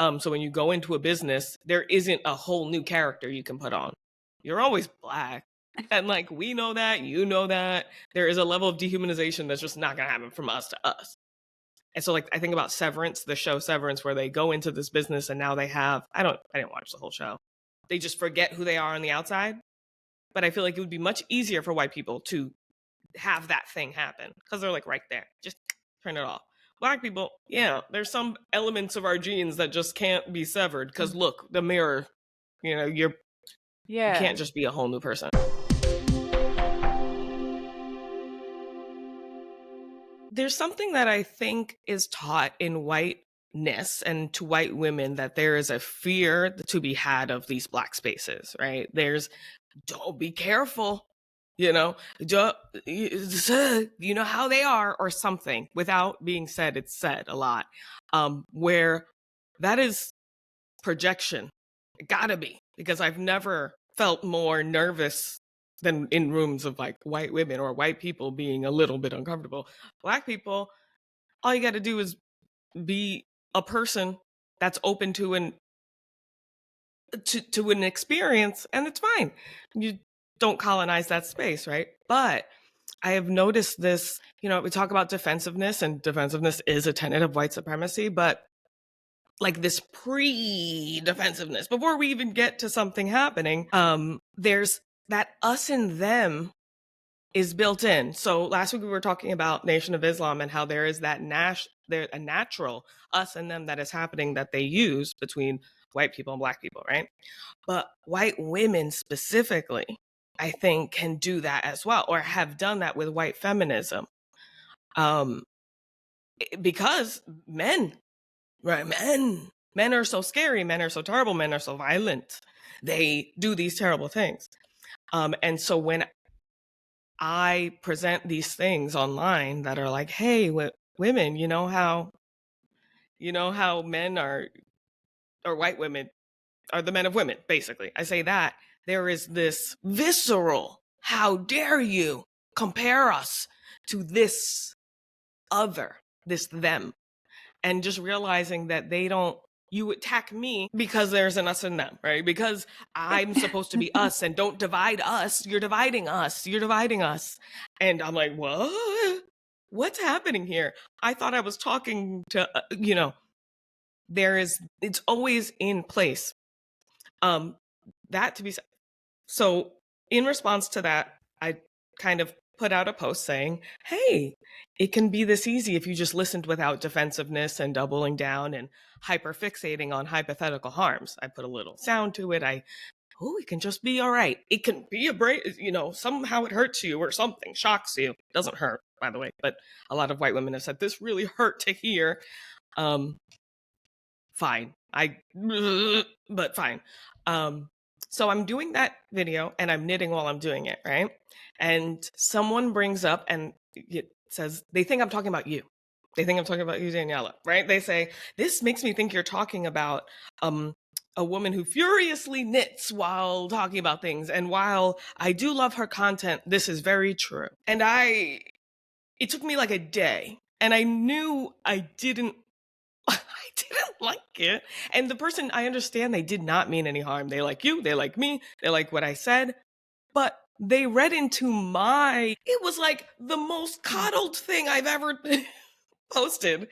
So when you go into a business, there isn't a whole new character you can put on. You're always Black. And like, we know that, you know that. There is a level of dehumanization that's just not going to happen from us to us. And so like, I think about Severance, the show Severance, where they go into this business and now they have, I didn't watch the whole show. They just forget who they are on the outside. But I feel like it would be much easier for white people to have that thing happen because they're like right there. Just turn it off. Black people, yeah, there's some elements of our genes that just can't be severed because look, the mirror, you can't just be a whole new person. There's something that I think is taught in whiteness and to white women, that there is a fear to be had of these Black spaces, right? Don't be careful, you know how they are, or something. Without being said, it's said a lot, where that is projection. It gotta be, because I've never felt more nervous than in rooms of like white women or white people being a little bit uncomfortable. Black people, all you got to do is be a person that's open to an experience, and it's fine. You don't colonize that space, right? But I have noticed this, we talk about defensiveness, and defensiveness is a tenet of white supremacy, but like this pre-defensiveness, before we even get to something happening, there's that us and them is built in. So last week we were talking about Nation of Islam and how there is that a natural us and them that is happening, that they use between white people and Black people, right? But white women specifically, I think, can do that as well, or have done that with white feminism. Because men, right? Men are so scary, men are so terrible, men are so violent. They do these terrible things. And so when I present these things online that are like, hey, women, you know how men are, or white women are the men of women, basically. I say that there is this visceral, how dare you compare us to this other, this them, and just realizing that you attack me because there's an us and them, right? Because I'm supposed to be us, and don't divide us. You're dividing us. You're dividing us. And I'm like, what? What's happening here? I thought I was talking to, it's always in place. That to be said. So in response to that, I kind of put out a post saying, hey, it can be this easy if you just listened without defensiveness and doubling down and hyperfixating on hypothetical harms. I put a little sound to it. It can just be all right. It can be somehow it hurts you or something, shocks you. It doesn't hurt, by the way, but a lot of white women have said this really hurt to hear. Fine. But fine. So I'm doing that video and I'm knitting while I'm doing it, right? And someone brings up and it says, they think I'm talking about you. They think I'm talking about you, Daniella, right? They say, this makes me think you're talking about a woman who furiously knits while talking about things. And while I do love her content, this is very true. And it took me like a day, and I knew I didn't like it. And the person, I understand they did not mean any harm. They like you, they like me, they like what I said, but they read into it was like the most coddled thing I've ever posted.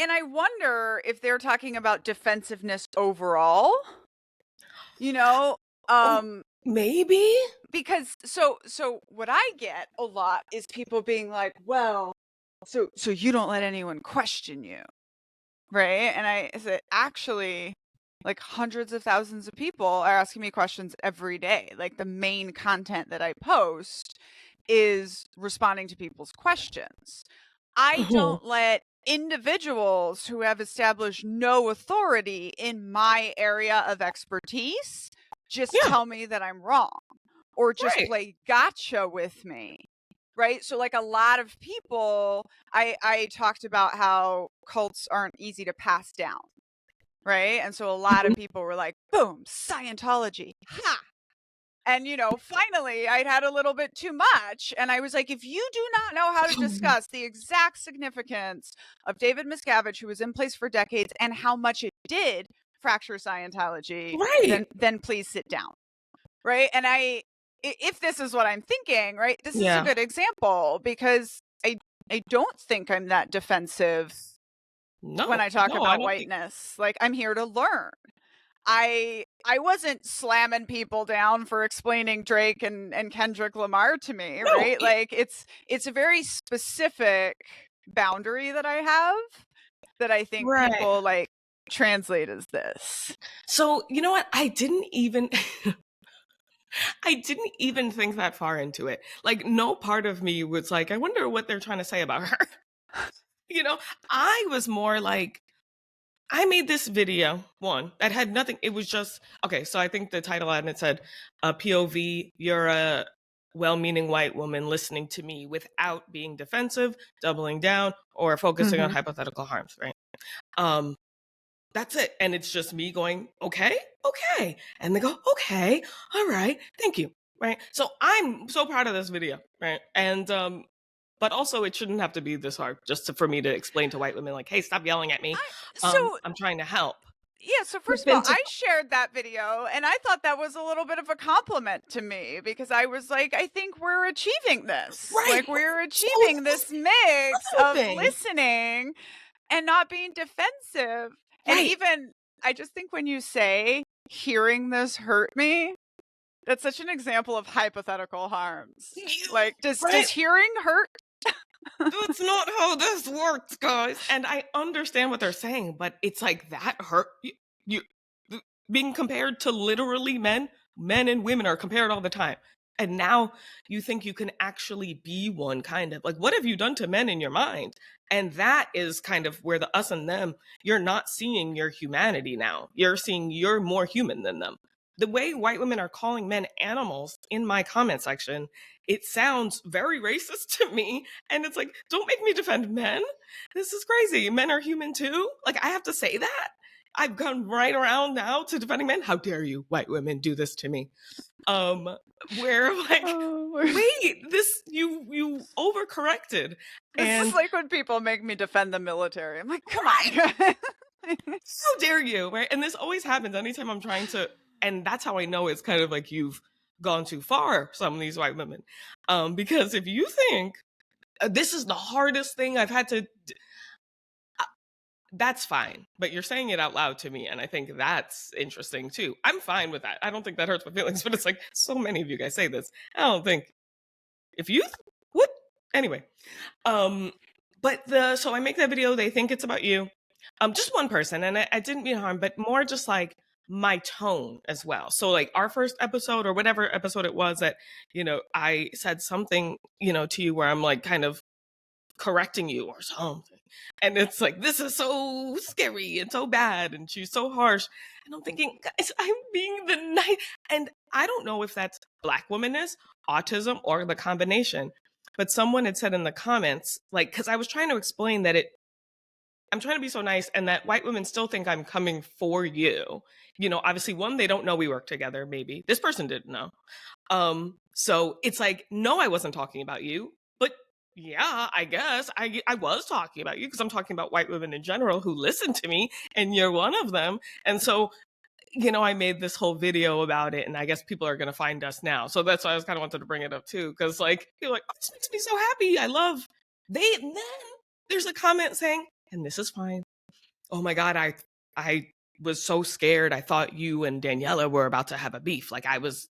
I wonder if they're talking about defensiveness overall, maybe, because so what I get a lot is people being like, well, so you don't let anyone question you, right? And I said, actually, like hundreds of thousands of people are asking me questions every day. Like the main content that I post is responding to people's questions. I don't let individuals who have established no authority in my area of expertise just tell me that I'm wrong, or just play gotcha with me. Right. So like a lot of people, I talked about how cults aren't easy to pass down. Right. And so a lot of people were like, boom, Scientology. Ha. And, finally I'd had a little bit too much. And I was like, if you do not know how to discuss the exact significance of David Miscavige, who was in place for decades, and how much it did fracture Scientology, Right. then please sit down. Right. And if this is what I'm thinking, right, this is a Yeah. good example because I don't think I'm that defensive when I talk No, I about don't think. whiteness. Like, I'm here to learn. I wasn't slamming people down for explaining Drake and Kendrick Lamar to me, No. right? Like, it's a very specific boundary that I have that I think Right. people like translate as this. So, you know what? I didn't even I didn't even think that far into it. Like, no part of me was like, I wonder what they're trying to say about her. You know, I was more like, I made this video, one, that had nothing. It was just, okay, so I think the title on it said, POV, you're a well meaning white woman listening to me without being defensive, doubling down, or focusing on Mhm. hypothetical harms, right? Um, that's it. And it's just me going, okay, okay. And they go, okay, all right, thank you. Right. So I'm so proud of this video. Right. And but also it shouldn't have to be this hard just for me to explain to white women like, hey, stop yelling at me. I so I'm trying to help. Yeah, so But first of all, then to I shared that video and I thought that was a little bit of a compliment to me because I was like, I think we're achieving this. right. Like, we're So achieving this mix of hoping. listening and not being defensive. And Right. even, I just think when you say, hearing this hurt me, that's such an example of hypothetical harms. You Like, does right. hearing hurt? That's not how this works, guys. And I understand what they're saying, but it's like that hurt you being compared to literally men. Men and women are compared all the time. And now you think you can actually be one, kind of like, what have you done to men in your mind? And that is kind of where the us and them, you're not seeing your humanity now. You're seeing you're more human than them. The way white women are calling men animals in my comment section, it sounds very racist to me. And it's like, don't make me defend men. This is crazy. Men are human too. Like, I have to say that. I've gone right around now to defending men. How dare you, white women, do this to me? Um, where like, wait, this you overcorrected. This And is like when people make me defend the military. I'm like, come right, on. how dare you, right? And this always happens anytime I'm trying to, and that's how I know it's kind of like you've gone too far, some of these white women. Because if you think this is the hardest thing I've had to that's fine. But you're saying it out loud to me. And I think that's interesting too. I'm fine with that. I don't think that hurts my feelings, but it's like so many of you guys say this. I don't think if you, what? Anyway. So I make that video. They think it's about you. Just one person. And I didn't mean harm, but more just like my tone as well. So like our first episode or whatever episode it was that, I said something, to you where I'm like kind of correcting you or something. And it's like, this is so scary and so bad. And she's so harsh. And I'm thinking, guys, I'm being the nice. And I don't know if that's Black womanness, autism, or the combination. But someone had said in the comments, like, because I was trying to explain that I'm trying to be so nice and that white women still think I'm coming for you. Obviously, one, they don't know we work together, maybe. This person didn't know. So it's like, no, I wasn't talking about you. But yeah, I guess I was talking about you because I'm talking about white women in general who listen to me, and you're one of them. And so, I made this whole video about it, and I guess people are going to find us now. So that's why I was kind of wanted to bring it up too, because like, you're like, oh, this makes me so happy. I love and then there's a comment saying, and this is fine. Oh my God, I was so scared. I thought you and Daniella were about to have a beef. Like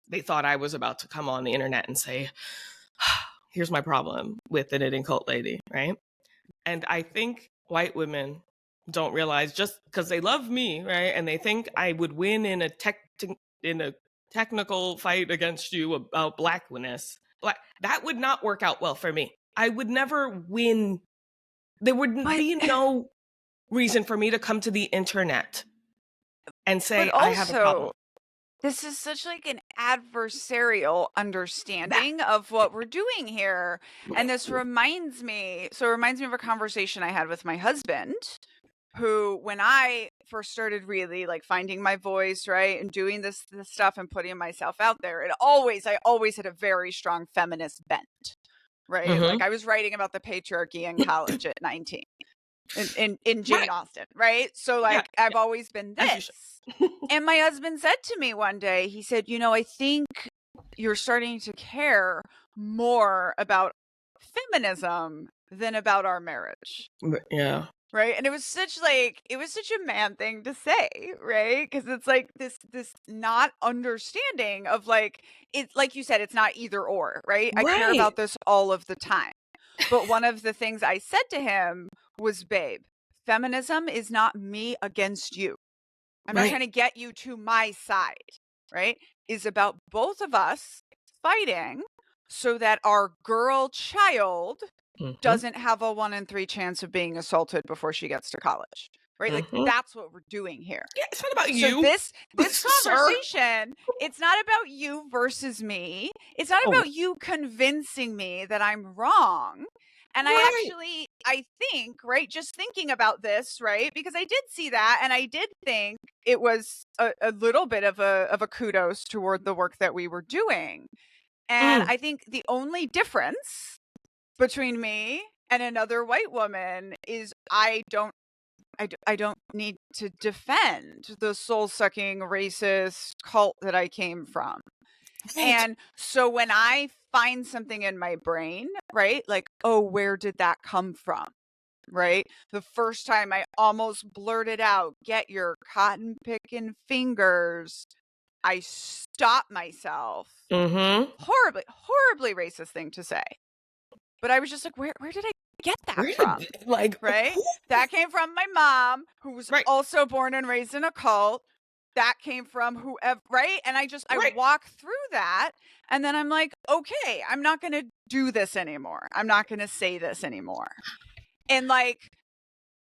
they thought I was about to come on the internet and say, here's my problem with the knitting cult lady, right? And I think white women don't realize just because they love me, right? And they think I would win in a technical fight against you about Blackness. That would not work out well for me. I would never win. There would But be no reason for me to come to the internet and but say I have a problem. also, this is such like an adversarial understanding of what we're doing here. And this reminds me of a conversation I had with my husband, who, when I first started really like finding my voice, right, and doing this stuff and putting myself out there, I always had a very strong feminist bent, right? Mm-hmm. Like, I was writing about the patriarchy in college at 19. in Jane Right. Austen, right? So Yeah. like I've Yeah. always been As you should. this. And my husband said to me one day, he said, "You know, I think you're starting to care more about feminism than about our marriage." Yeah. Right? And it was such a man thing to say, right? Because it's like this not understanding of like it's like you said, it's not either or, right? I care Right. about this all of the time. But one of the things I said to him was, "Babe, feminism is not me against you. I'm not Right. trying to get you to my side, right? Is about both of us fighting so that our girl child Mhm. doesn't have a 1 in 3 chance of being assaulted before she gets to college." Right? Like Mhm. that's what we're doing here. Yeah, it's not about So you, this sir. conversation, it's not about you versus me. It's not Oh, about you convincing me that I'm wrong. And right. I think, right, just thinking about this, right? Because I did see that and I did think it was a little bit of a kudos toward the work that we were doing. And Mm. I think the only difference between me and another white woman is I don't need to defend the soul-sucking racist cult that I came from. Right. And so when I find something in my brain, right? Like, "Oh, where did that come from?" Right? The first time I almost blurted out, "Get your cotton picking fingers," I stopped myself. Mhm. Horribly, horribly racist thing to say. But I was just like, where did I get that Where from? did like Right? who? That came from my mom, who was Right. also born and raised in a cult. That came from whoever, right? And I Right. walk through that and then I'm like, okay, I'm not going to do this anymore. I'm not going to say this anymore. And like,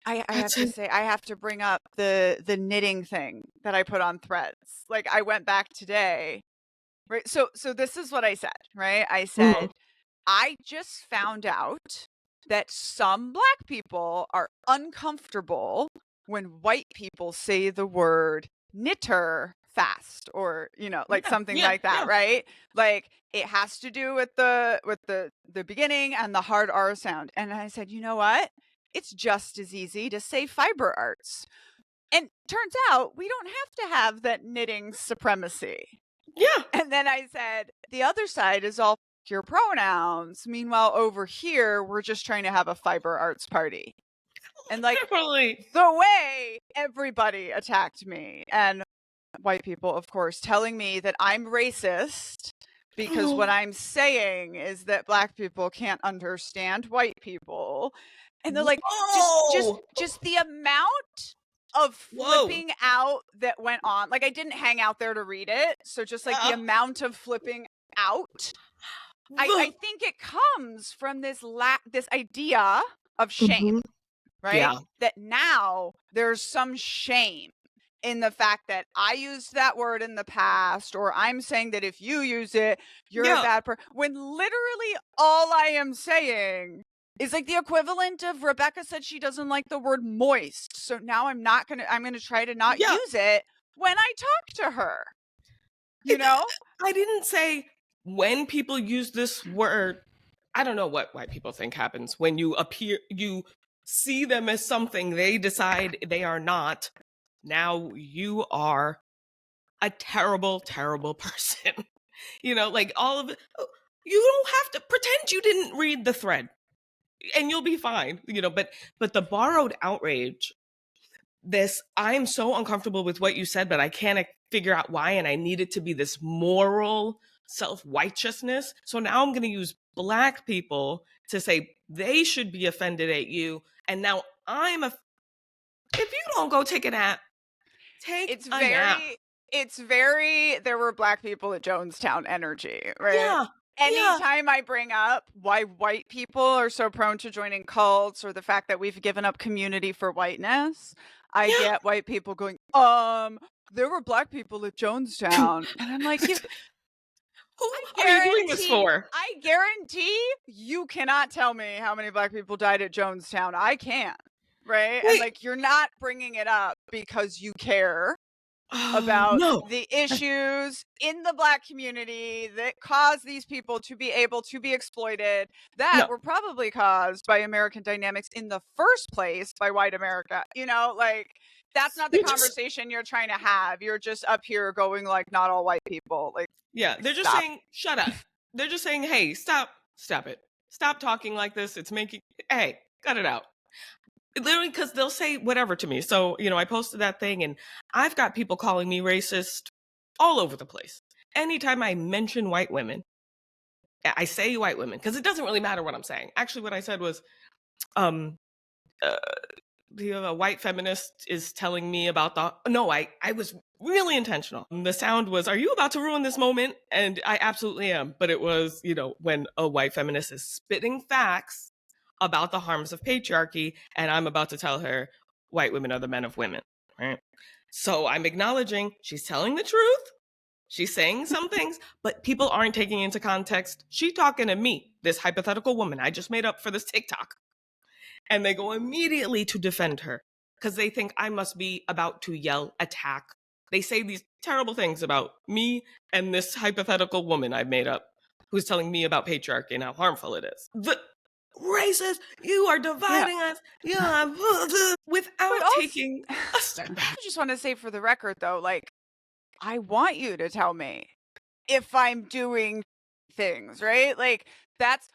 I have That's to it. say, I have to bring up the knitting thing that I put on Threads. Like I went back today, right? So this is what I said, right? I Mhm. said, I just found out that some Black people are uncomfortable when white people say the word knitter fast or, like Yeah. something Yeah. like that, Yeah. right? Like it has to do with the beginning and the hard R sound. And I said, "You know what? It's just as easy to say fiber arts." And turns out we don't have to have that knitting supremacy. Yeah. And then I said, the other side is all your pronouns. Meanwhile, over here, we're just trying to have a fiber arts party. And like Definitely. the way everybody attacked me, and white people, of course, telling me that I'm racist because what Oh. I'm saying is that Black people can't understand white people. And they're like, Whoa. just the amount of Whoa. flipping out that went on. Like I didn't hang out there to read it. So just like the Yeah. amount of flipping out, I think it comes from this idea of shame, Mhm. right? Yeah. That now there's some shame in the fact that I used that word in the past, or I'm saying that if you use it, you're a Yeah. bad person. When literally all I am saying is like the equivalent of Rebecca said she doesn't like the word moist. So now I'm going to try to not Yeah. use it when I talk to her, you It, know? I didn't say when people use this word. I don't know what white people think happens when you see them as something they decide they are not. Now you are a terrible, terrible person. Like all of it. You don't have to pretend you didn't read the thread and you'll be fine, but the borrowed outrage, I'm so uncomfortable with what you said, but I can't figure out why. And I need it to be this moral self-righteousness. So now I'm going to use Black people to say they should be offended at you. And now if you don't go take a nap, take It's a nap. very it's very there were Black people at Jonestown energy, right? Yeah. Yeah. Anytime I bring up why white people are so prone to joining cults or the fact that we've given up community for whiteness, I Yeah. get white people going, there were Black people at Jonestown. And I'm like, Who are you doing this for? I guarantee you cannot tell me how many Black people died at Jonestown. I can, right? And Wait. like, you're not bringing it up because you care. about No. the issues in the Black community that cause these people to be able to be exploited, that No. were probably caused by American dynamics in the first place by white America. You know, like, that's not the You're just conversation you're trying to have. You're just up here going like, not all white people. Like, Yeah, they're just stop. saying, shut up. They're just saying, hey, stop it. Stop talking like this. It's making, hey, cut it out. Literally, because they'll say whatever to me. So, I posted that thing and I've got people calling me racist all over the place. Anytime I mention white women, I say white women, because it doesn't really matter what I'm saying. Actually, what I said was, um, uh, the white feminist is telling me about I was really intentional. The sound was, are you about to ruin this moment? And I absolutely am. But it was, when a white feminist is spitting facts about the harms of patriarchy, and I'm about to tell her white women are the men of women, right? So I'm acknowledging she's telling the truth. She's saying some things, but people aren't taking into context. She talking to me, this hypothetical woman I just made up for this TikTok. And they go immediately to defend her because they think I must be about to yell, attack. They say these terrible things about me and this hypothetical woman I've made up who's telling me about patriarchy and how harmful it is. The racist, you are Yeah. dividing us. Yeah, But without also, taking a step I back. just want to say for the record, though, like, I want you to tell me if I'm doing things, right? Like, that's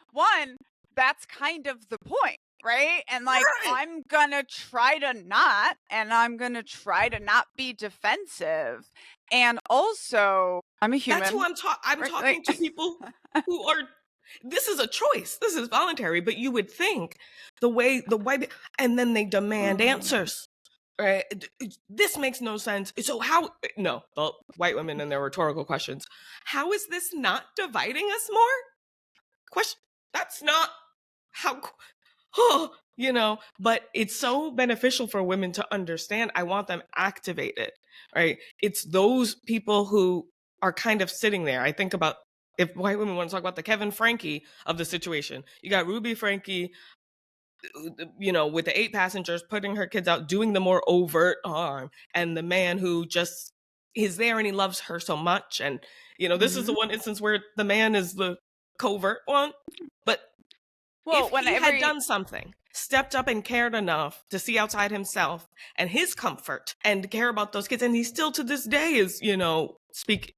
kind of the point, right? And like, Right. I'm gonna try to not, and I'm gonna try to not be defensive. And also, I'm a That's who human, I'm right? Like, talking to people who are, this is a choice. This is voluntary, but you would think the way the white, and then they demand answers. Right? This makes no sense. So how, no, the white women and their rhetorical questions. How is this not dividing us more? Question. That's not how, but it's so beneficial for women to understand. I want them activated, right? It's those people who are kind of sitting there. I think about, if white women want to talk about the Kevin Frankie of the situation, you got Ruby Frankie, with the 8 passengers putting her kids out, doing the more overt harm, and the man who just is there and he loves her so much. And, this is the one instance where the man is the covert one. But well, if when he had every done something, stepped up and cared enough to see outside himself and his comfort and care about those kids, and he still to this day is, speak.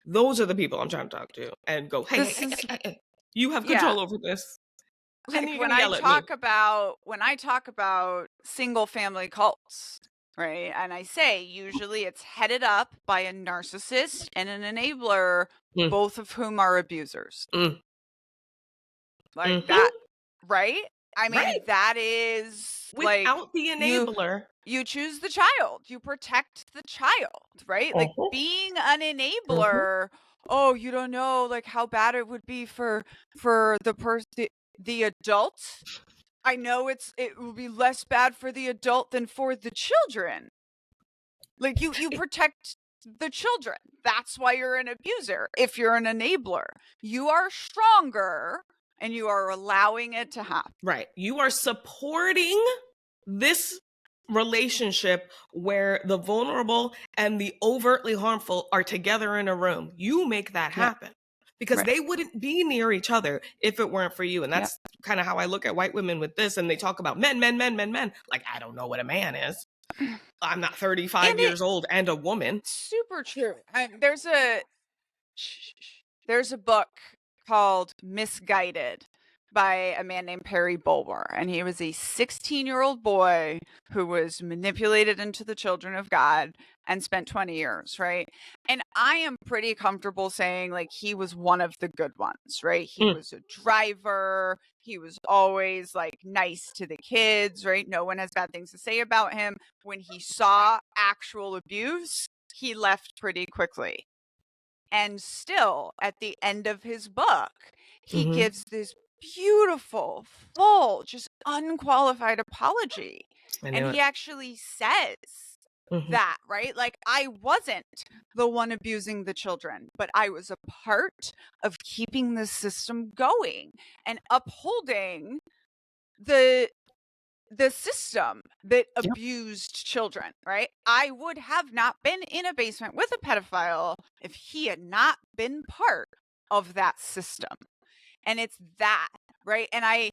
Those are the people I'm trying to talk to and go, hey, hey, this hey, is, hey, hey, you have yeah, control over this. And like you're when gonna I yell at me. talk about single family cults, right? And I say usually it's headed up by a narcissist and an enabler, Mm, both of whom are abusers. mm, Like that, mm-hmm. right? I mean, Right. that is like, Without the you enabler. you choose the child, you protect the child, right? Like Uh-huh. being an Uh-huh. enabler, oh, you don't know like how bad it would be for the adult. I know it will be less bad for the adult than for the children. Like you protect the children. That's why you're an abuser. If you're an enabler, you are stronger and you are allowing it to happen. Right. You are supporting this relationship where the vulnerable and the overtly harmful are together in a room. You make that Yeah. happen because Right. they wouldn't be near each other if it weren't for you. And Yeah. that's kind of how I look at white women with this. And they talk about men, men, men, men, men. Like, I don't know what a man is. I'm not 35 And it years old and a woman. super true. There's a book called Misguided by a man named Perry Bulwer, and he was a 16-year-old boy who was manipulated into the children of God and spent 20 years, right? And I am pretty comfortable saying like he was one of the good ones, right? He Mm, was a driver, he was always like nice to the kids, right? No one has bad things to say about him. When he saw actual abuse, he left pretty quickly. And still, at the end of his book, he mm-hmm. gives this beautiful, full, just unqualified apology. I And knew he it. actually says Mm-hmm. that, right? Like, I wasn't the one abusing the children, but I was a part of keeping the system going and upholding the the system that Yep. abused children, right? I would have not been in a basement with a pedophile if he had not been part of that system. And it's that, right? And I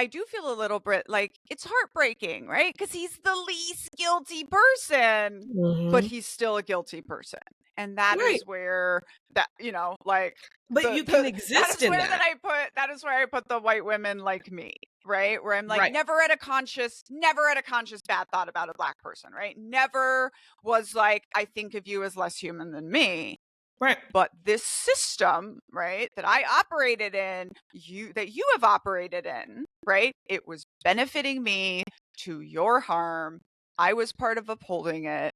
do feel a little bit like it's heartbreaking, right? Because he's the least guilty person, but Mhm. he's still a guilty person. And that Right. is where that, like But you can that exist is in where that. that is where I put the white women like me, right? Where I'm like, Right. never had a conscious bad thought about a black person, right? Never was like, I think of you as less human than me. Right. But this system, right, that I operated in, that you have operated in, right? It was benefiting me to your harm. I was part of upholding it.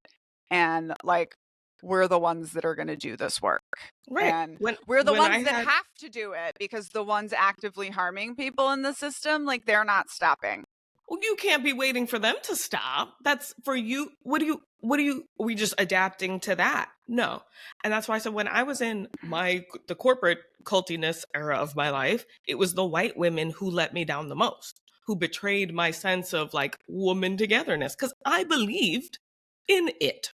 And like, we're the ones that are going to do this work. Right. And When we're the when I ones that had have to do it because the ones actively harming people in the system, like, they're not stopping. Well, you can't be waiting for them to stop. That's for you. Are we just adapting to that? No. And that's why I said when I was in the corporate cultiness era of my life, it was the white women who let me down the most, who betrayed my sense of like woman togetherness. Cause I believed in it.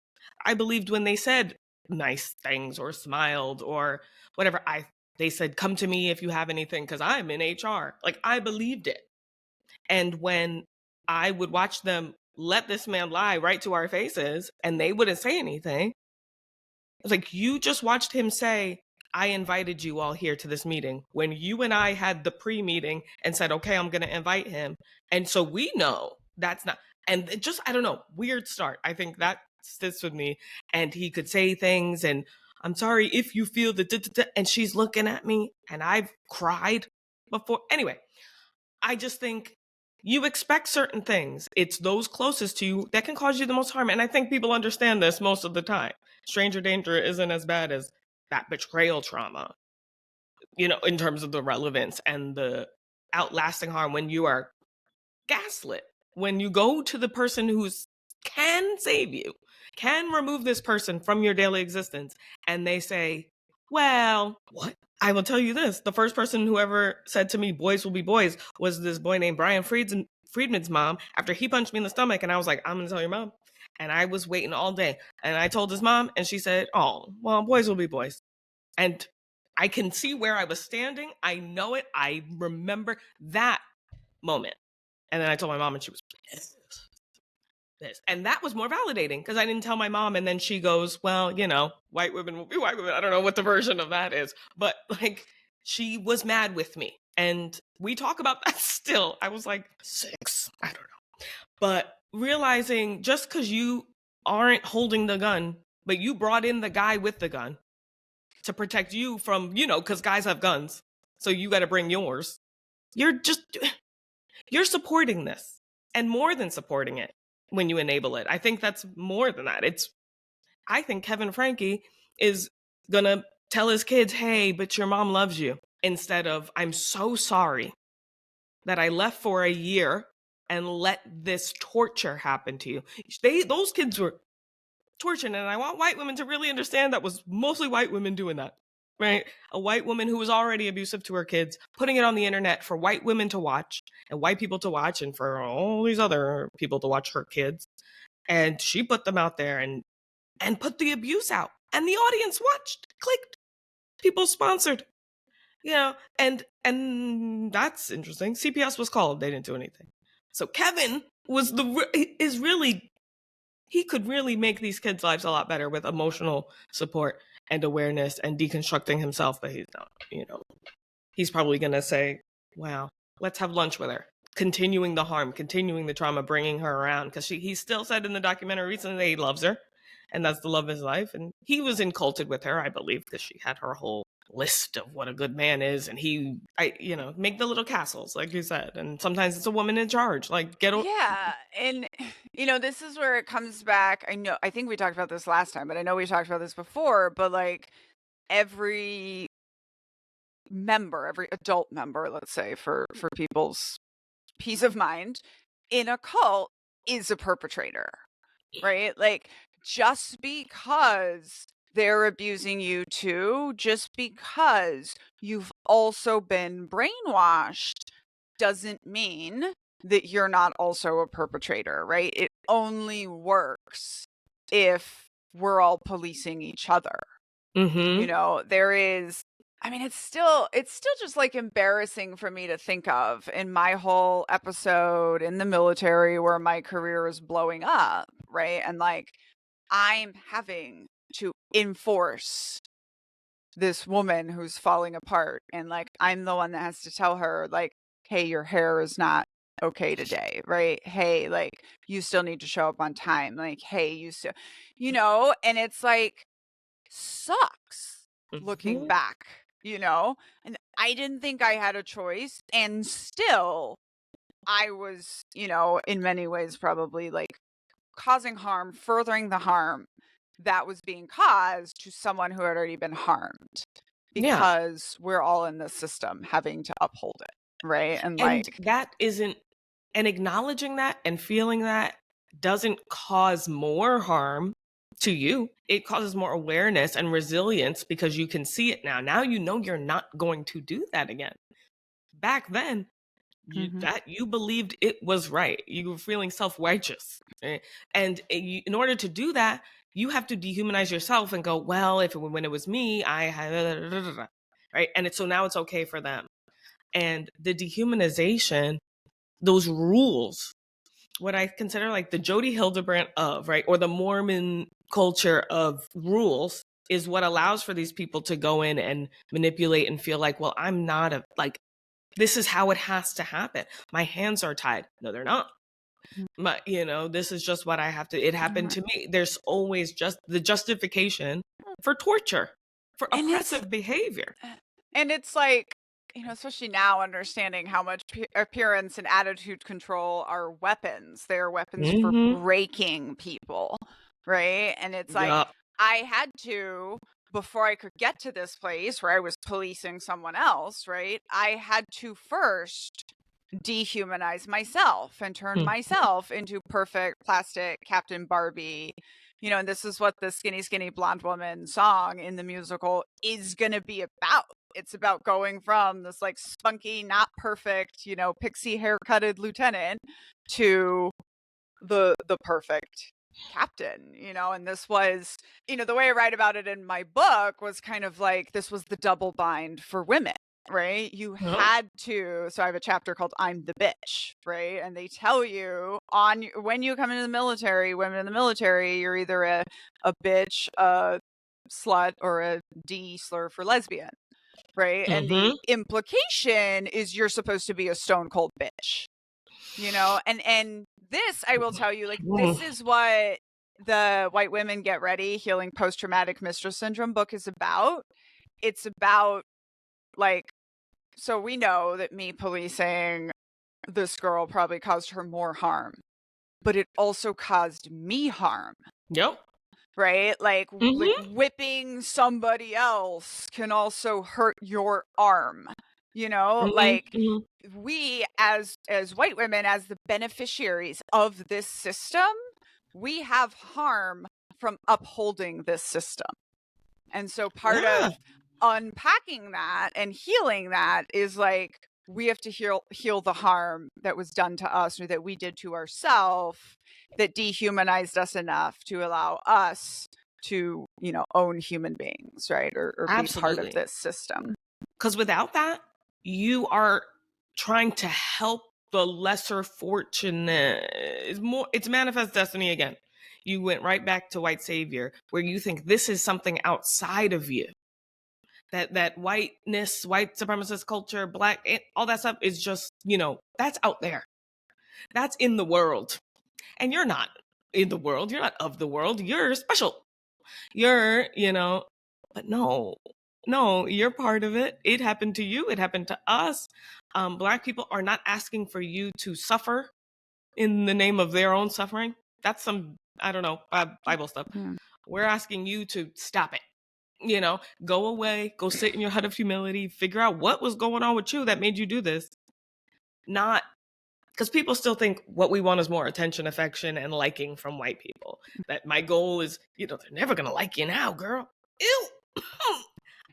I believed when they said nice things or smiled or whatever. They said, come to me if you have anything, because I'm in HR. Like I believed it. And when I would watch them let this man lie right to our faces and they wouldn't say anything, it's like you just watched him say, I invited you all here to this meeting when you and I had the pre meeting and said, okay, I'm going to invite him. And so we know that's not, and it just, I don't know, weird start. I think that sits with me. And he could say things and I'm sorry if you feel that, and she's looking at me and I've cried before. Anyway, I just think you expect certain things. It's those closest to you that can cause you the most harm. And I think people understand this most of the time. Stranger danger isn't as bad as that betrayal trauma, in terms of the relevance and the outlasting harm when you are gaslit. When you go to the person who's can save you, can remove this person from your daily existence, and they say, well, what? I will tell you this. The first person who ever said to me, boys will be boys, was this boy named Brian Friedman's mom after he punched me in the stomach. And I was like, I'm going to tell your mom. And I was waiting all day. And I told his mom, and she said, oh, well, boys will be boys. And I can see where I was standing. I know it. I remember that moment. And then I told my mom, and she was pissed. And that was more validating because I didn't tell my mom. And then she goes, well, white women will be white women. I don't know what the version of that is. But like, she was mad with me. And we talk about that still. I was like 6. I don't know. But realizing just because you aren't holding the gun, but you brought in the guy with the gun to protect you from, because guys have guns. So you got to bring yours. You're supporting this and more than supporting it when you enable it. I think that's more than that. I think Kevin Franke is going to tell his kids, hey, but your mom loves you, instead of, I'm so sorry that I left for a year and let this torture happen to you. Those kids were tortured, and I want white women to really understand that was mostly white women doing that. Right? A white woman who was already abusive to her kids, putting it on the internet for white women to watch and white people to watch and for all these other people to watch her kids. And she put them out there and put the abuse out. And the audience watched, clicked, people sponsored. And that's interesting. CPS was called, they didn't do anything. So Kevin he could really make these kids' lives a lot better with emotional support and awareness and deconstructing himself, but he's not, he's probably going to say, wow, let's have lunch with her. Continuing the harm, continuing the trauma, bringing her around. Because he still said in the documentary recently that he loves her. And that's the love of his life. And he was inculted with her, I believe, because she had her whole list of what a good man is. And make the little castles, like you said. And sometimes it's a woman in charge. Like, Yeah, and this is where it comes back. I think we talked about this last time, but I know we talked about this before, but like every every adult member, let's say for people's peace of mind in a cult is a perpetrator, right? Like, just because they're abusing you too, just because you've also been brainwashed doesn't mean that you're not also a perpetrator, right? It only works if we're all policing each other. You Mm-hmm. know, there is, I mean, it's still just like embarrassing for me to think of in my whole episode in the military where my career is blowing up, right? And like I'm having to enforce this woman who's falling apart, and like I'm the one that has to tell her like, hey, your hair is not okay today, right? Hey, like you still need to show up on time. Like, hey, you still, you know, and it's like sucks looking Mm-hmm. back, you know? And I didn't think I had a choice, and still I was, you know, in many ways probably like causing harm, furthering the harm that was being caused to someone who had already been harmed, Yeah. because we're all in the system having to uphold it, right? And And like, that isn't, and acknowledging that and feeling that doesn't cause more harm to you. It causes more awareness and resilience because you can see it now. Now you know you're not going to do that again. Back then, mhm. you believed it was right. You were feeling self-righteous. Right? And in order to do that, you have to dehumanize yourself and go, well, when it was me, I had right. And so now it's okay for them. And the dehumanization, those rules, what I consider like the Jody Hildebrandt of, right, or the Mormon culture of rules, is what allows for these people to go in and manipulate and feel like, well, I'm not a, like, this is how it has to happen. My hands are tied. No, they're not. My, this is just what I have to, it happened Mhm. to me. There's always just the justification for torture, for And it's oppressive behavior. and it's like, you know, especially now understanding how much appearance and attitude control are weapons. They are weapons for Mm-hmm. breaking people, right? And it's like Yup. I had to, before I could get to this place where I was policing someone else, right? I had to first dehumanize myself and turn myself into perfect plastic Captain Barbie. You know, and this is what the Skinny Skinny Blonde Woman song in the musical is going to be about. It's about going from this like spunky, not perfect, you know, pixie haircutted lieutenant to the perfect captain, you know. And this was, you know, the way I write about it in my book was kind of like this was the double bind for women, right? You Yup. had to, so I have a chapter called I'm the bitch, right? And they tell you on when you come into the military, women in the military, you're either a bitch, a slut, or a D slur for lesbian, right? And Mm-hmm. the implication is you're supposed to be a stone cold bitch, you know. And this, I will tell you, like, this is what the White Women Get Ready Healing Post-Traumatic Mistress Syndrome book is about. It's about, like, so we know that me policing this girl probably caused her more harm, but it also caused me harm, Yep. right? Like Mm-hmm. whipping somebody else can also hurt your arm, you know? Like, Mm-hmm. we as white women, as the beneficiaries of this system, we have harm from upholding this system. And so part Yeah. of unpacking that and healing that is like we have to heal the harm that was done to us or that we did to ourselves that dehumanized us enough to allow us to, you know, own human beings, right? Or be part of Absolutely. this system. Because without that, you are trying to help the lesser fortunate. It's manifest destiny again. You went right back to white savior, where you think this is something outside of you. That whiteness, white supremacist culture, black, all that stuff is just, that's out there. That's in the world. And you're not in the world. You're not of the world. You're special. You're, but no, you're part of it. It happened to you. It happened to us. Black people are not asking for you to suffer in the name of their own suffering. That's some, I don't know, Bible stuff. Hmm. We're asking you to stop it. Go away, go sit in your hut of humility, figure out what was going on with you that made you do this. Not because people still think what we want is more attention, affection, and liking from white people. That my goal is, they're never going to like you now, girl. Ew.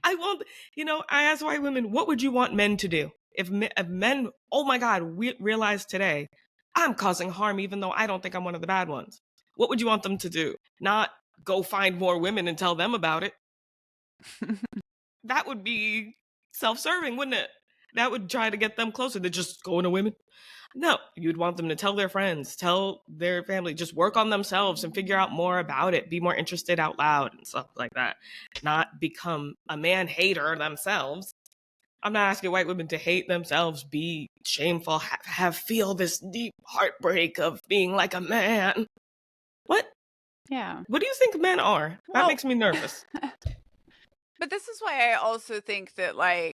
I ask white women, what would you want men to do? If men, oh my God, we realize today, I'm causing harm even though I don't think I'm one of the bad ones. What would you want them to do? Not go find more women and tell them about it. That would be self-serving, wouldn't it? That would try to get them closer to just going to women. No, you'd want them to tell their friends, tell their family, just work on themselves and figure out more about it, be more interested out loud and stuff like that. Not become a man hater themselves. I'm not asking white women to hate themselves, be shameful, feel this deep heartbreak of being like a man. What? Yeah. What do you think men are? That Well, makes me nervous. but this is why I also think that, like,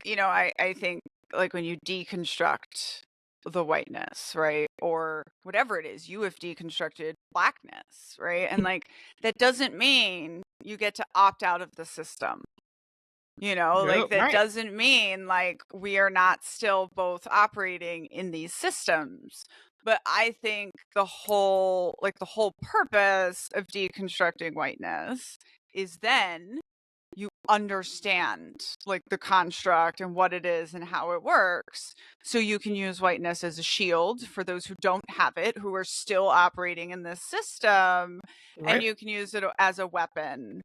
I think, like, when you deconstruct the whiteness, right? Or whatever it is, you have deconstructed blackness, right? And, like, that doesn't mean you get to opt out of the system. Yeah, Like, that right. doesn't mean, like, we are not still both operating in these systems. But I think the whole purpose of deconstructing whiteness is then you understand, like, the construct and what it is and how it works, so you can use whiteness as a shield for those who don't have it, who are still operating in this system, and Right. you can use it as a weapon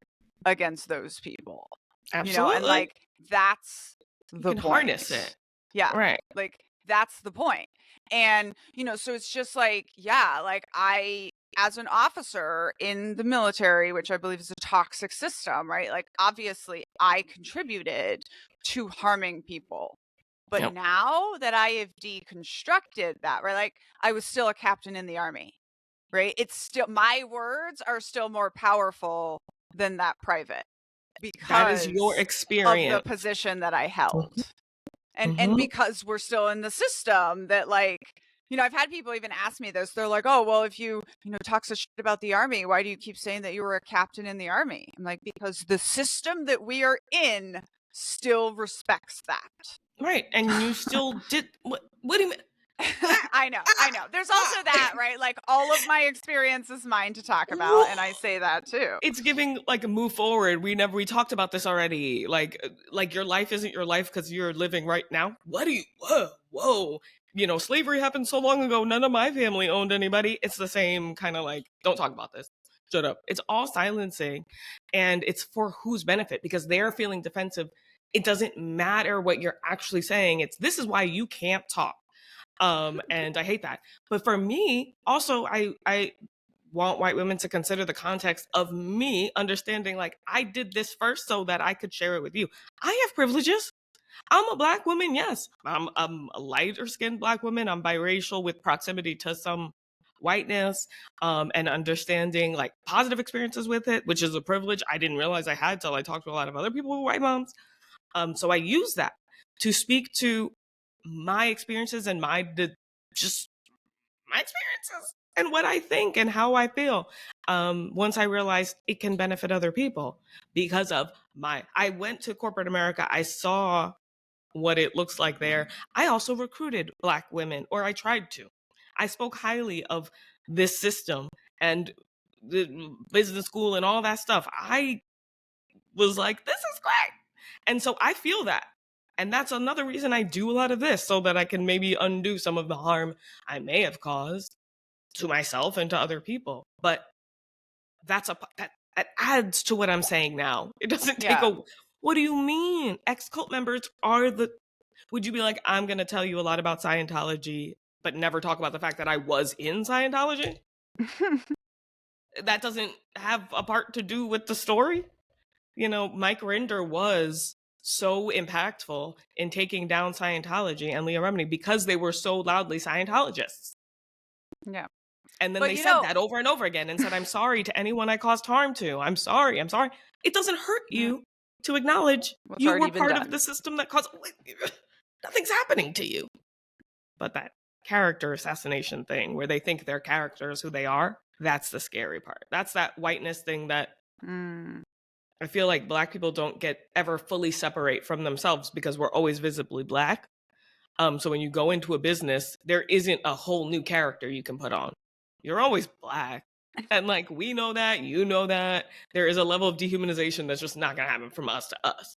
against those people. And, Absolutely. like, that's You the can harness point. it. Yeah, Right. like, that's the point. And, so it's just like, yeah, like, I, as an officer in the military, which I believe is a toxic system, right? Like, obviously, I contributed to harming people. But Yep. now that I have deconstructed that, right? Like, I was still a captain in the army, right? It's still, my words are still more powerful than that private, That is your because of the experience. position that I held. And Mm-hmm. because we're still in the system that, like, I've had people even ask me this. They're like, "Oh, well, if you, talk such shit about the army, why do you keep saying that you were a captain in the army?" I'm like, "Because the system that we are in still respects that." Right. And you still did what do you mean? Ah, I know, I know. There's also that, right? Like, all of my experience is mine to talk about, and I ah. say that too. It's giving like a move forward. We talked about this already. Like your life isn't your life because you're living right now. What do you whoa. Slavery happened so long ago, none of my family owned anybody. It's the same kind of like, don't talk about this. Shut up. It's all silencing. And it's for whose benefit? Because they're feeling defensive. It doesn't matter what you're actually saying. It's this is why you can't talk. And I hate that. But for me, also I want white women to consider the context of me understanding like I did this first so that I could share it with you. I have privileges. I'm a black woman, yes. I'm a lighter skinned black woman. I'm biracial with proximity to some whiteness, and understanding like positive experiences with it, which is a privilege I didn't realize I had till I talked to a lot of other people with white moms. So I use that to speak to my experiences and just my experiences and what I think and how I feel. Once I realized it can benefit other people because of I went to corporate America. I saw what it looks like there. I also recruited Black women, or I tried to. I spoke highly of this system and the business school and all that stuff. I was like, this is great. And so I feel that. And that's another reason I do a lot of this so that I can maybe undo some of the harm I may have caused to myself and to other people. But that adds to what I'm saying now. It doesn't take Yeah. a what do you mean? Ex-cult members are the would you be like, I'm gonna tell you a lot about Scientology, but never talk about the fact that I was in Scientology? That doesn't have a part to do with the story. Mike Rinder was so impactful in taking down Scientology and Leah Remini because they were so loudly Scientologists. Yeah. And then But, they said that over and over again and said, I'm sorry to anyone I caused harm to. I'm sorry. I'm sorry. It doesn't hurt yeah, you to acknowledge what's you already were been part of done. the system that caused nothing's happening to you. But that character assassination thing where they think their character is who they are, that's the scary part. That's that whiteness thing that Mm. I feel like Black people don't get ever fully separate from themselves because we're always visibly Black. So when you go into a business, there isn't a whole new character you can put on. You're always Black. And like we know that, you know that. There is a level of dehumanization that's just not gonna happen from us to us.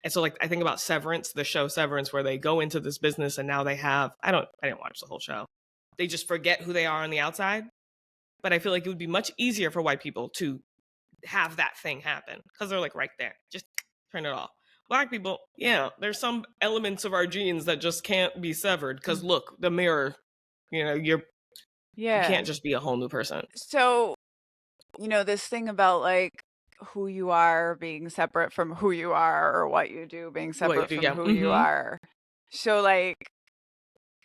And so like I think about Severance, the show Severance, where they go into this business and now they have I didn't watch the whole show. They just forget who they are on the outside. But I feel like it would be much easier for white people to have that thing happen because they're like right there. Just turn it off. Black people, yeah, there's some elements of our genes that just can't be severed because look, the mirror, you Yeah. can't just be a whole new person. So, this thing about like who you are being separate from who you are, or what you do being separate from Yeah. who you are. So like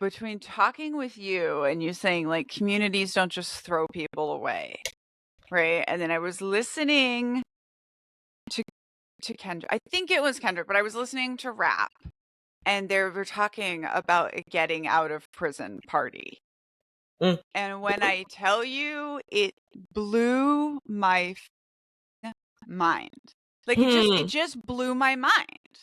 between talking with you and you saying like communities don't just throw people away, right? And then I was listening to Kendrick. I think it was Kendrick, but I was listening to rap and they were talking about a getting out of prison party. Mm. And when I tell you, it blew my mind. Like it just blew my mind.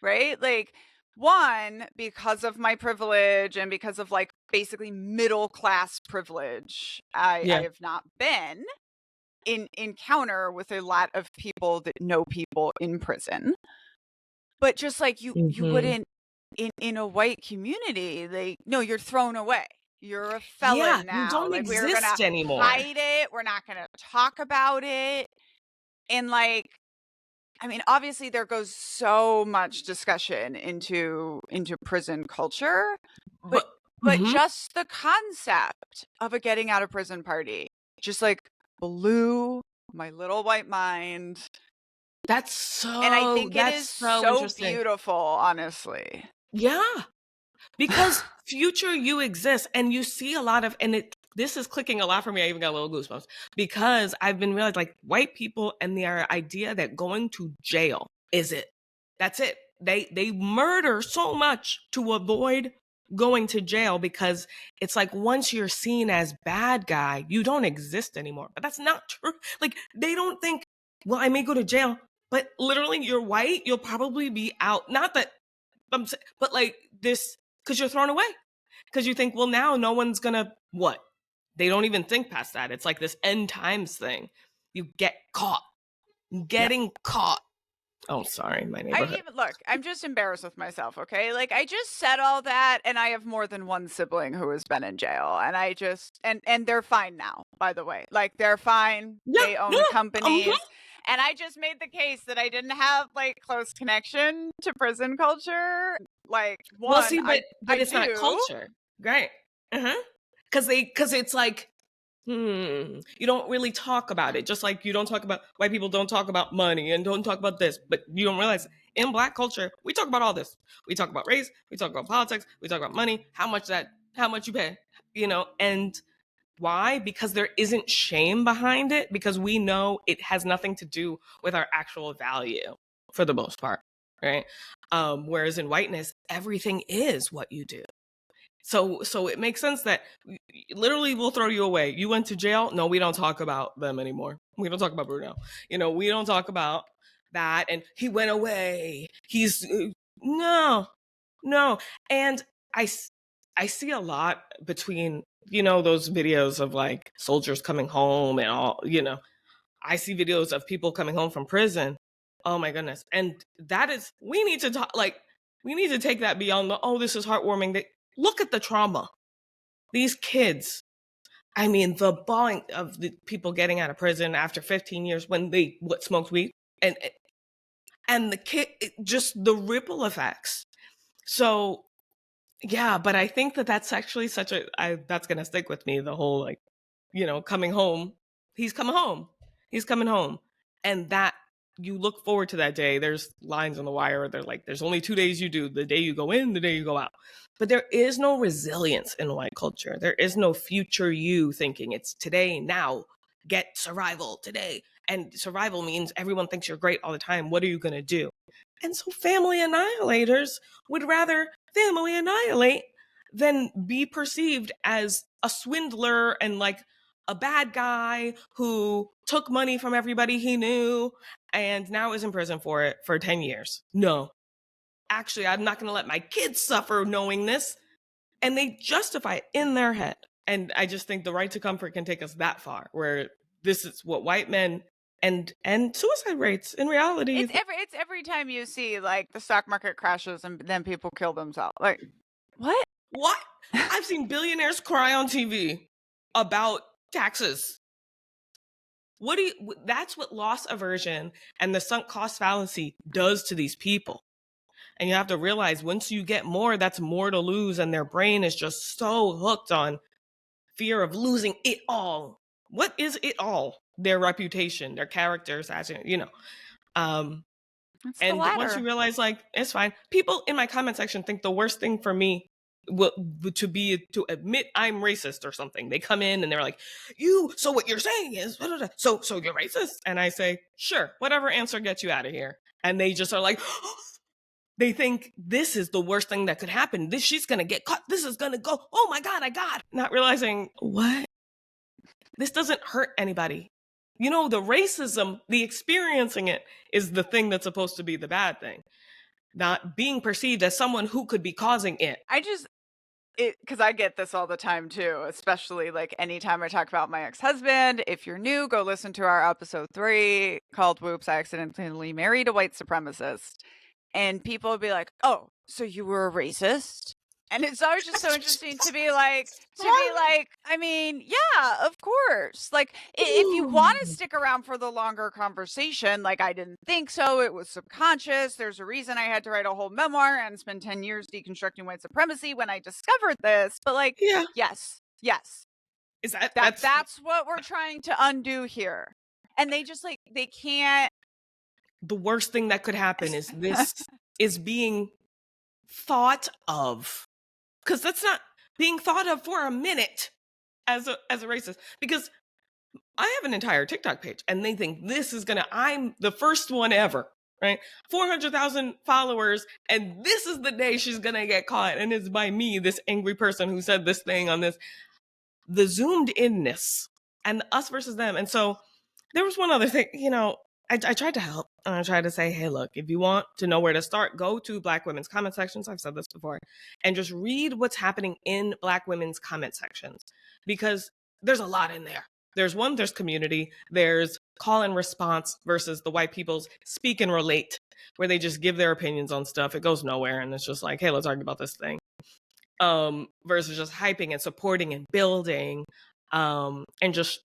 Right? Like one, because of my privilege and because of like basically middle class privilege, I have not been in encounter with a lot of people that know people in prison. But just like you wouldn't in a white community, like, no, you're thrown away. You're a felon now. You don't like we're gonna anymore. hide it. We're not gonna talk about it. And like, I mean, obviously there goes so much discussion into prison culture, but just the concept of a getting out of prison party just like blew my little white mind. That's so, and I think it is so beautiful, honestly. Yeah, because future you exists, and you see a lot of, this is clicking a lot for me. I even got a little goosebumps because I've been realizing like white people and their idea that going to jail is it. That's it. They murder so much to avoid going to jail because it's like once you're seen as bad guy, you don't exist anymore. But that's not true. Like they don't think, well, I may go to jail, but literally you're white, you'll probably be out. Not that but like this, because you're thrown away. Because you think, well, now no one's gonna what? They don't even think past that. It's like this end times thing. You get caught. Getting caught. Oh, sorry, my neighborhood. I'm just embarrassed with myself, okay? Like I just said all that and I have more than one sibling who has been in jail and I just and they're fine now, by the way. Like they're fine. They own companies. And I just made the case that I didn't have like close connection to prison culture. Like one, well, see, but it's do. not culture, right? Because it's like you don't really talk about it. Just like you don't talk about, white people don't talk about money and don't talk about this, but you don't realize in Black culture we talk about all this. We talk about race, we talk about politics, we talk about money, how much you pay, and why? Because there isn't shame behind it, because we know it has nothing to do with our actual value for the most part, right? Whereas in whiteness, everything is what you do. So it makes sense that literally we'll throw you away. You went to jail. No, we don't talk about them anymore. We don't talk about Bruno. We don't talk about that. And he went away. He's no. And I see a lot between, those videos of like soldiers coming home and all, I see videos of people coming home from prison. Oh my goodness. And that is, we need to talk, like, we need to take that beyond the, oh, this is heartwarming. Look at the trauma. These kids, I mean, the bawling of the people getting out of prison after 15 years when they smoked weed, and the kid, just the ripple effects. So yeah, but I think that's actually that's gonna stick with me, the whole like, coming home. He's coming home. He's coming home, and that you look forward to that day. There's lines on the wire where they're like, there's only 2 days you do, the day you go in, the day you go out. But there is no resilience in white culture. There is no future you thinking it's today, now, get survival today. And survival means everyone thinks you're great all the time. What are you going to do? And so family annihilators would rather family annihilate than be perceived as a swindler and like a bad guy who took money from everybody he knew and now is in prison for it for 10 years. No, actually, I'm not going to let my kids suffer knowing this. And they justify it in their head. And I just think the right to comfort can take us that far, where this is what white men and suicide rates in reality. It's every time you see like the stock market crashes and then people kill themselves. Like, what? What? I've seen billionaires cry on TV about taxes. What do you, that's what loss aversion and the sunk cost fallacy does to these people. And you have to realize once you get more, that's more to lose. And their brain is just so hooked on fear of losing it all. What is it all? Their reputation, their characters, Um, It's the and once latter. you realize, like, it's fine. People in my comment section think the worst thing for me will to be to admit I'm racist or something. They come in and they're like, so what you're saying is, so you're racist? And I say, sure, whatever answer gets you out of here. And they just are like, they think this is the worst thing that could happen. She's gonna get caught. This is gonna go. Oh my God, I got. Not realizing what this doesn't hurt anybody. The racism, the experiencing it is the thing that's supposed to be the bad thing, not being perceived as someone who could be causing it. Because I get this all the time too, especially like anytime I talk about my ex-husband. If you're new, go listen to our episode 3 called Whoops, I Accidentally Married a White Supremacist. And people would be like, oh, so you were a racist? And it's always just so interesting to be like, I mean, yeah, of course. Like, if you want to stick around for the longer conversation, like, I didn't think so. It was subconscious. There's a reason I had to write a whole memoir and spend 10 years deconstructing white supremacy when I discovered this. But, like, Yeah. yes. Is That's what we're trying to undo here. And they just, like, they can't. The worst thing that could happen is this is being thought of. Because that's not being thought of for a minute as a racist. Because I have an entire TikTok page and they think I'm the first one ever, right? 400,000 followers. And this is the day she's going to get caught. And it's by me, this angry person who said this thing on this, the zoomed inness and us versus them. And so there was one other thing, I tried to help and I tried to say, hey, look, if you want to know where to start, go to Black women's comment sections. I've said this before, and just read what's happening in Black women's comment sections, because there's a lot in there. There's community, there's call and response versus the white people's speak and relate, where they just give their opinions on stuff. It goes nowhere. And it's just like, hey, let's argue about this thing. Versus just hyping and supporting and building, and just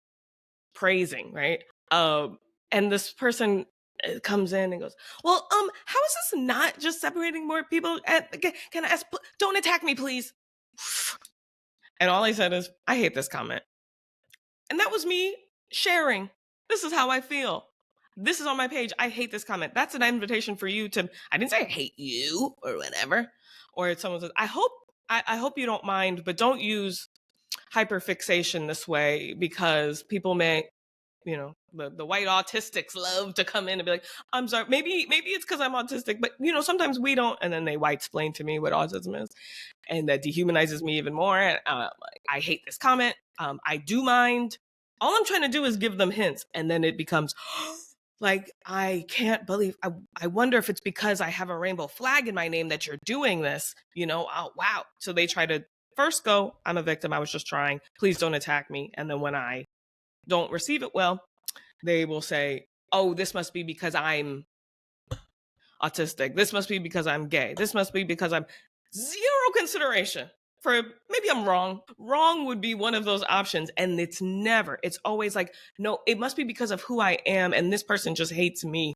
praising, right? And this person comes in and goes, well, how is this not just separating more people? Can I ask, don't attack me, please. And all I said is, I hate this comment. And that was me sharing. This is how I feel. This is on my page. I hate this comment. That's an invitation for you to, I didn't say I hate you or whatever. Or if someone says, I hope you don't mind, but don't use hyperfixation this way, because people may, the white autistics love to come in and be like, I'm sorry, maybe it's because I'm autistic, but sometimes we don't. And then they white explain to me what autism is, and that dehumanizes me even more. And I hate this comment. I do mind. All I'm trying to do is give them hints, and then it becomes like, I can't believe. I wonder if it's because I have a rainbow flag in my name that you're doing this. Oh wow. So they try to first go, I'm a victim. I was just trying. Please don't attack me. And then when I don't receive it well, they will say, oh, this must be because I'm autistic. This must be because I'm gay. This must be because I'm zero consideration for, maybe I'm wrong. Wrong would be one of those options. And it's always like, no, it must be because of who I am. And this person just hates me.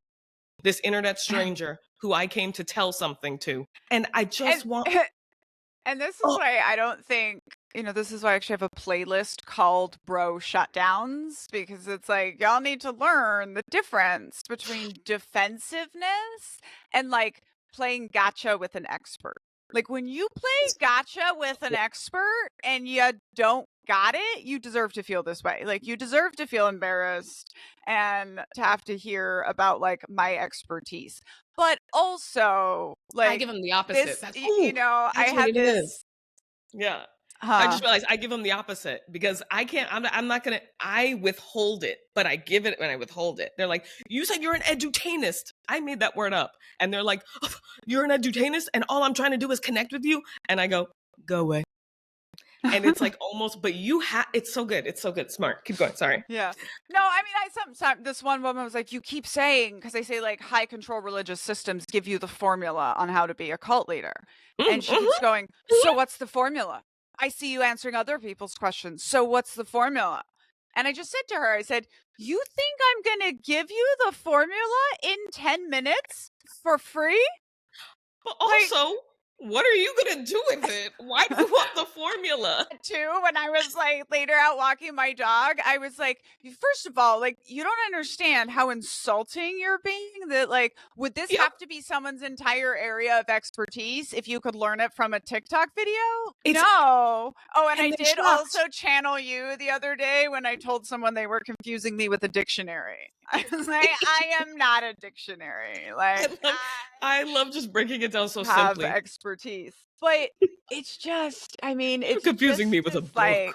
This internet stranger who I came to tell something to. And I just want. And this is why I don't think, this is why I actually have a playlist called Bro Shutdowns, because it's like, y'all need to learn the difference between defensiveness and like playing gotcha with an expert. Like when you play gotcha with an expert and you don't got it, you deserve to feel this way. Like you deserve to feel embarrassed and to have to hear about like my expertise. But also, like, I give them the opposite. This, that's I have this. Yeah. I just realized I give them the opposite, because I can't, I'm not going to, I withhold it, but I give it when I withhold it. They're like, you said you're an edutainist. I made that word up. And they're like, oh, you're an edutainist and all I'm trying to do is connect with you. And I go away. And it's like almost, but you have, it's so good. It's so good. Smart. Keep going. Sorry. Yeah. No, I mean, some this one woman was like, you keep saying, because they say like high control religious systems give you the formula on how to be a cult leader. And she keeps going, so what's the formula? I see you answering other people's questions. So what's the formula? And I just said to her, I said, you think I'm going to give you the formula in 10 minutes for free? But also, what are you going to do with it? Why do you want the formula? Too, when I was like later out walking my dog, I was like, first of all, like, you don't understand how insulting you're being. That like, would this Yep. have to be someone's entire area of expertise if you could learn it from a TikTok video? No. Oh, and I did also channel you the other day when I told someone they were confusing me with a dictionary. I was like, I am not a dictionary. Like, I love just breaking it down so have simply. expertise, but it's just, I mean, it's confusing just me with a book. like,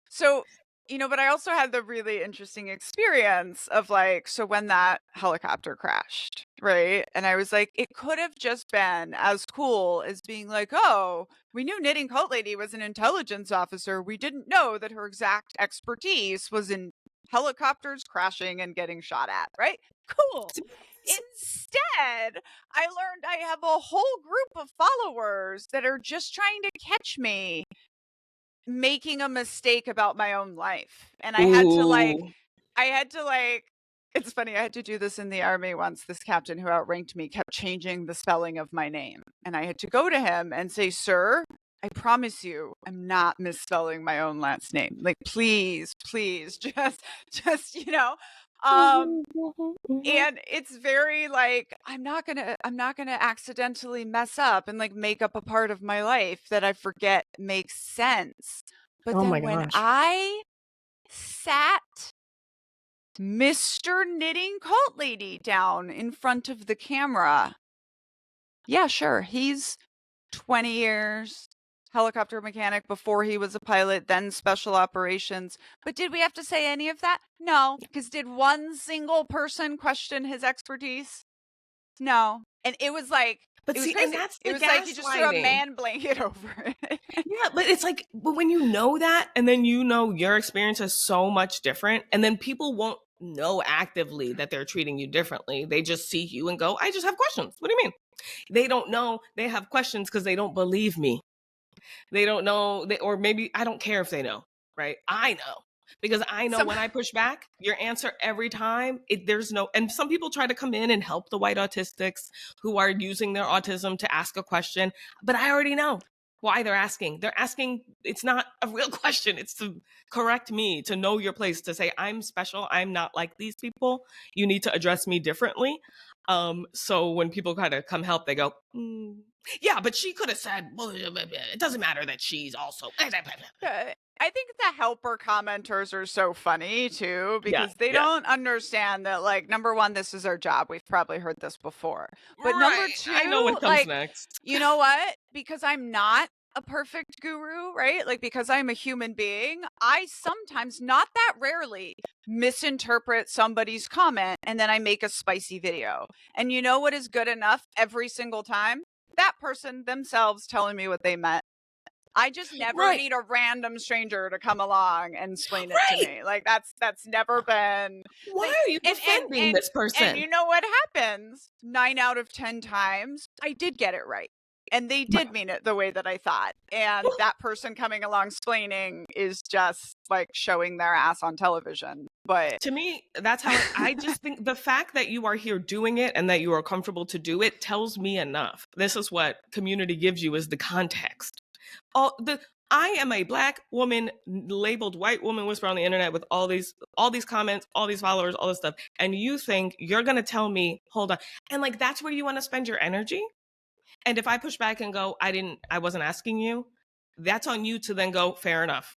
so, you know, but I also had the really interesting experience of like, so when that helicopter crashed, right? And I was like, it could have just been as cool as being like, oh, we knew Knitting Cult Lady was an intelligence officer. We didn't know that her exact expertise was in helicopters crashing and getting shot at, right? Cool. Instead, I learned I have a whole group of followers that are just trying to catch me making a mistake about my own life. And I had to like, it's funny, I had to do this in the army once. This captain who outranked me kept changing the spelling of my name. And I had to go to him and say, sir, I promise you, I'm not misspelling my own last name. Like, please, just, you know, and it's very like, I'm not gonna accidentally mess up and like make up a part of my life that I forget makes sense. But then when I sat Mr. Knitting Cult Lady down in front of the camera, yeah, sure, he's 20 years helicopter mechanic before he was a pilot, then special operations. But did we have to say any of that? No, because did one single person question his expertise? No. And it was like, but it see, was crazy. and that's the it was like he just threw a man blanket over it. Yeah, but it's like, but when you know that, and then you know your experience is so much different, and then people won't know actively that they're treating you differently. They just see you and go, I just have questions. What do you mean? They don't know they have questions because they don't believe me. They don't know, or maybe I don't care if they know, right? I know. Because I know when I push back, your answer every time, there's no, and some people try to come in and help the white autistics who are using their autism to ask a question, but I already know why they're asking. They're asking, it's not a real question. It's to correct me, to know your place, to say, I'm special. I'm not like these people. You need to address me differently. So when people kind of come help, they go, yeah, but she could have said, well, it doesn't matter that she's also. I think the helper commenters are so funny too, because they don't understand that, like, number one, this is our job. We've probably heard this before. But number two, I know what comes next. You know what? Because I'm not a perfect guru, right? Like, because I'm a human being, I sometimes, not that rarely, misinterpret somebody's comment and then I make a spicy video. And you know what is good enough every single time? That person themselves telling me what they meant. I just never need a random stranger to come along and explain it to me. Like, that's never been. Why are you defending this person? And you know what happens? 9 out of 10 times, I did get it right. And they did mean it the way that I thought. And that person coming along explaining is just like showing their ass on television. But to me, that's how I just think the fact that you are here doing it and that you are comfortable to do it tells me enough. This is what community gives you, is the context. I am a Black woman labeled white woman whisperer on the internet with all these comments, all these followers, all this stuff. And you think you're going to tell me, hold on. And like, that's where you want to spend your energy. And if I push back and go, I wasn't asking you, that's on you to then go, fair enough.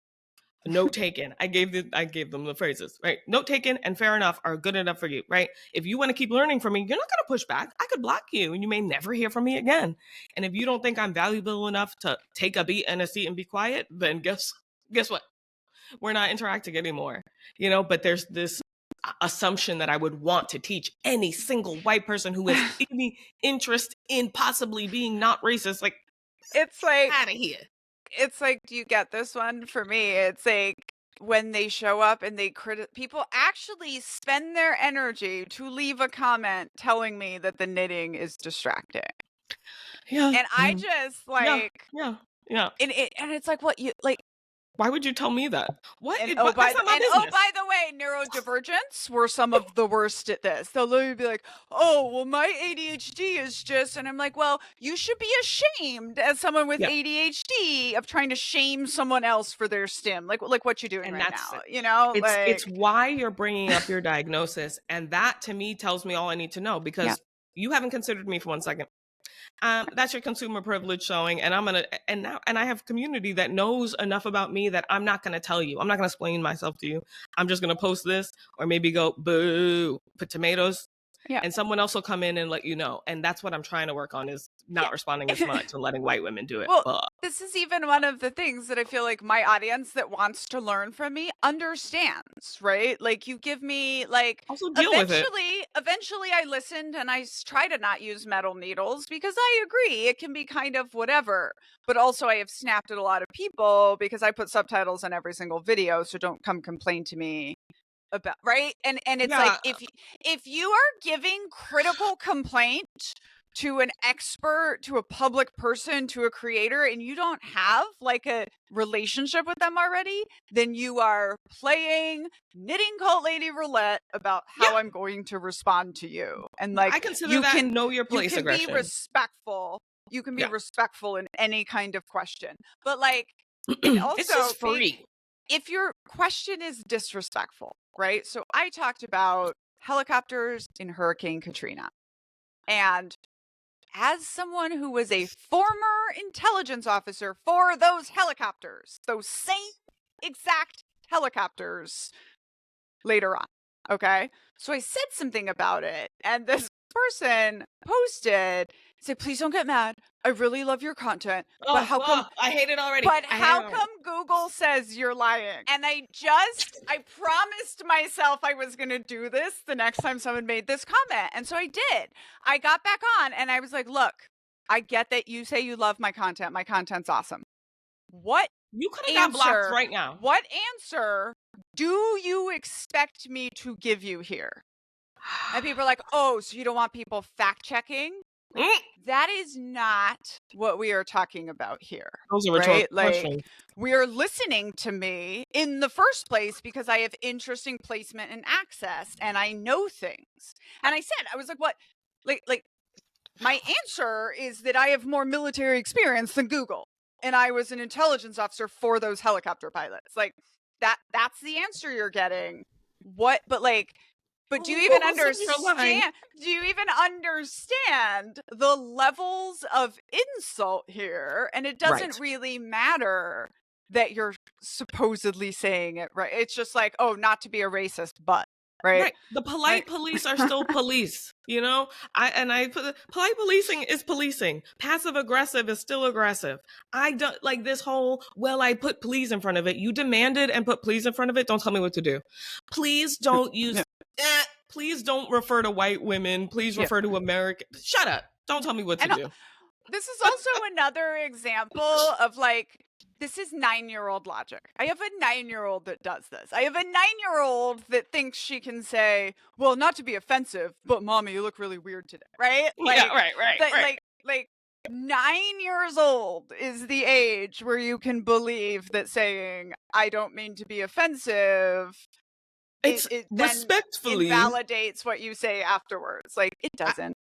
Note taken. I gave them the phrases, right? Note taken and fair enough are good enough for you, right? If you want to keep learning from me, you're not going to push back. I could block you and you may never hear from me again. And if you don't think I'm valuable enough to take a beat and a seat and be quiet, then guess what? We're not interacting anymore, you know, but there's this assumption that I would want to teach any single white person who has any interest in possibly being not racist, like, it's like, out of here. it's like, do you get this one? For me, it's like when they show up and people actually spend their energy to leave a comment telling me that the knitting is distracting. Yeah, And I yeah, just yeah, like, yeah, yeah. and it's like, what you like, Why would you tell me that? What? and But that's not my business. by the way, neurodivergents were some of the worst at this. They'll literally be like, "Oh, well, my ADHD is just," and I'm like, "Well, you should be ashamed as someone with Yeah, ADHD of trying to shame someone else for their stim, like what you're doing and right that's now." it. You know, It's like, why you're bringing up your diagnosis, and that to me tells me all I need to know yeah, because you haven't considered me for 1 second. That's your consumer privilege showing, and I have community that knows enough about me that I'm not gonna tell you. I'm not gonna explain myself to you. I'm just gonna post this, or maybe go boo, put tomatoes, yeah, and someone else will come in and let you know. And that's what I'm trying to work on is not responding as yeah. much and letting white women do it. Well, But this is even one of the things that I feel like my audience that wants to learn from me understands, right? Like you give me like also deal with it. eventually I listened and try to not use metal needles because I agree it can be kind of whatever. But also I have snapped at a lot of people because I put subtitles in every single video, so don't come complain to me about, right? And it's like Yeah, if you are giving critical complaint to an expert, to a public person, to a creator, and you don't have like a relationship with them already, then you are playing knitting cult lady roulette about yeah. how I'm going to respond to you. And like I consider that know your you place can be aggression. respectful. You can be Yeah, respectful in any kind of question. But like, and it's also just free. if your question is disrespectful, right? So I talked about helicopters in Hurricane Katrina. And as someone who was a former intelligence officer for those helicopters, those same exact helicopters later on, okay? So I said something about it, and this person posted, said, "Please don't get mad. I really love your content, but Oh, I hate it already. but I hate it how already. come Google says you're lying?" And I promised myself I was going to do this the next time someone made this comment. And so I did. I got back on and I was like, "Look, I get that you say you love my content. My content's awesome. What You could have got blocked right now. what answer do you expect me to give you here?" And people are like, "Oh, so you don't want people fact checking?" Mm, That is not what we are talking about here, those are right? rhetorical Like, questions. we are listening to me in the first place because I have interesting placement and access and I know things. And I said, I was like, what? Like my answer is that I have more military experience than Google. And I was an intelligence officer for those helicopter pilots. Like that's the answer you're getting. What but like but do you even Google says you're lying. understand? Do you even understand the levels of insult here? And it Right. doesn't really matter that you're supposedly saying it right. It's just like, oh, not to be a racist, but right. Right. The polite Like, police are still police, you know? I put polite policing is policing. Passive aggressive is still aggressive. I don't like this whole, well, I put please in front of it. You demanded and put please in front of it. Don't tell me what to do. Please don't use please don't refer to white women. Please yeah. refer to American. Shut up. Don't tell me what to And do. this is also another example of like, this is 9-year-old logic. I have a 9-year-old that does this. I have a 9-year-old that thinks she can say, well, not to be offensive, but mommy, you look really weird today. Right? Yeah, right. Like 9 years old is the age where you can believe that saying, I don't mean to be offensive, It's it then respectfully. invalidates what you say afterwards. Like, it doesn't.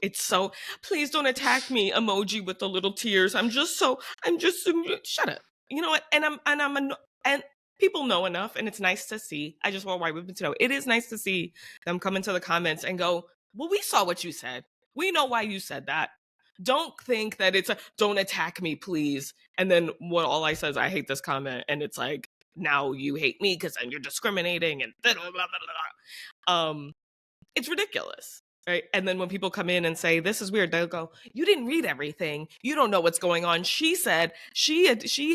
It's so, please don't attack me emoji with the little tears. Shut up. You know what? And people know enough, and it's nice to see. I just want white women to know it is nice to see them come into the comments and go, well, we saw what you said. We know why you said that. Don't think that it's don't attack me, please. And then all I said is, I hate this comment. And it's like, now you hate me because you're discriminating and blah, blah, blah, blah. It's ridiculous. Right. And then when people come in and say, this is weird, they'll go, you didn't read everything. You don't know what's going on. She said she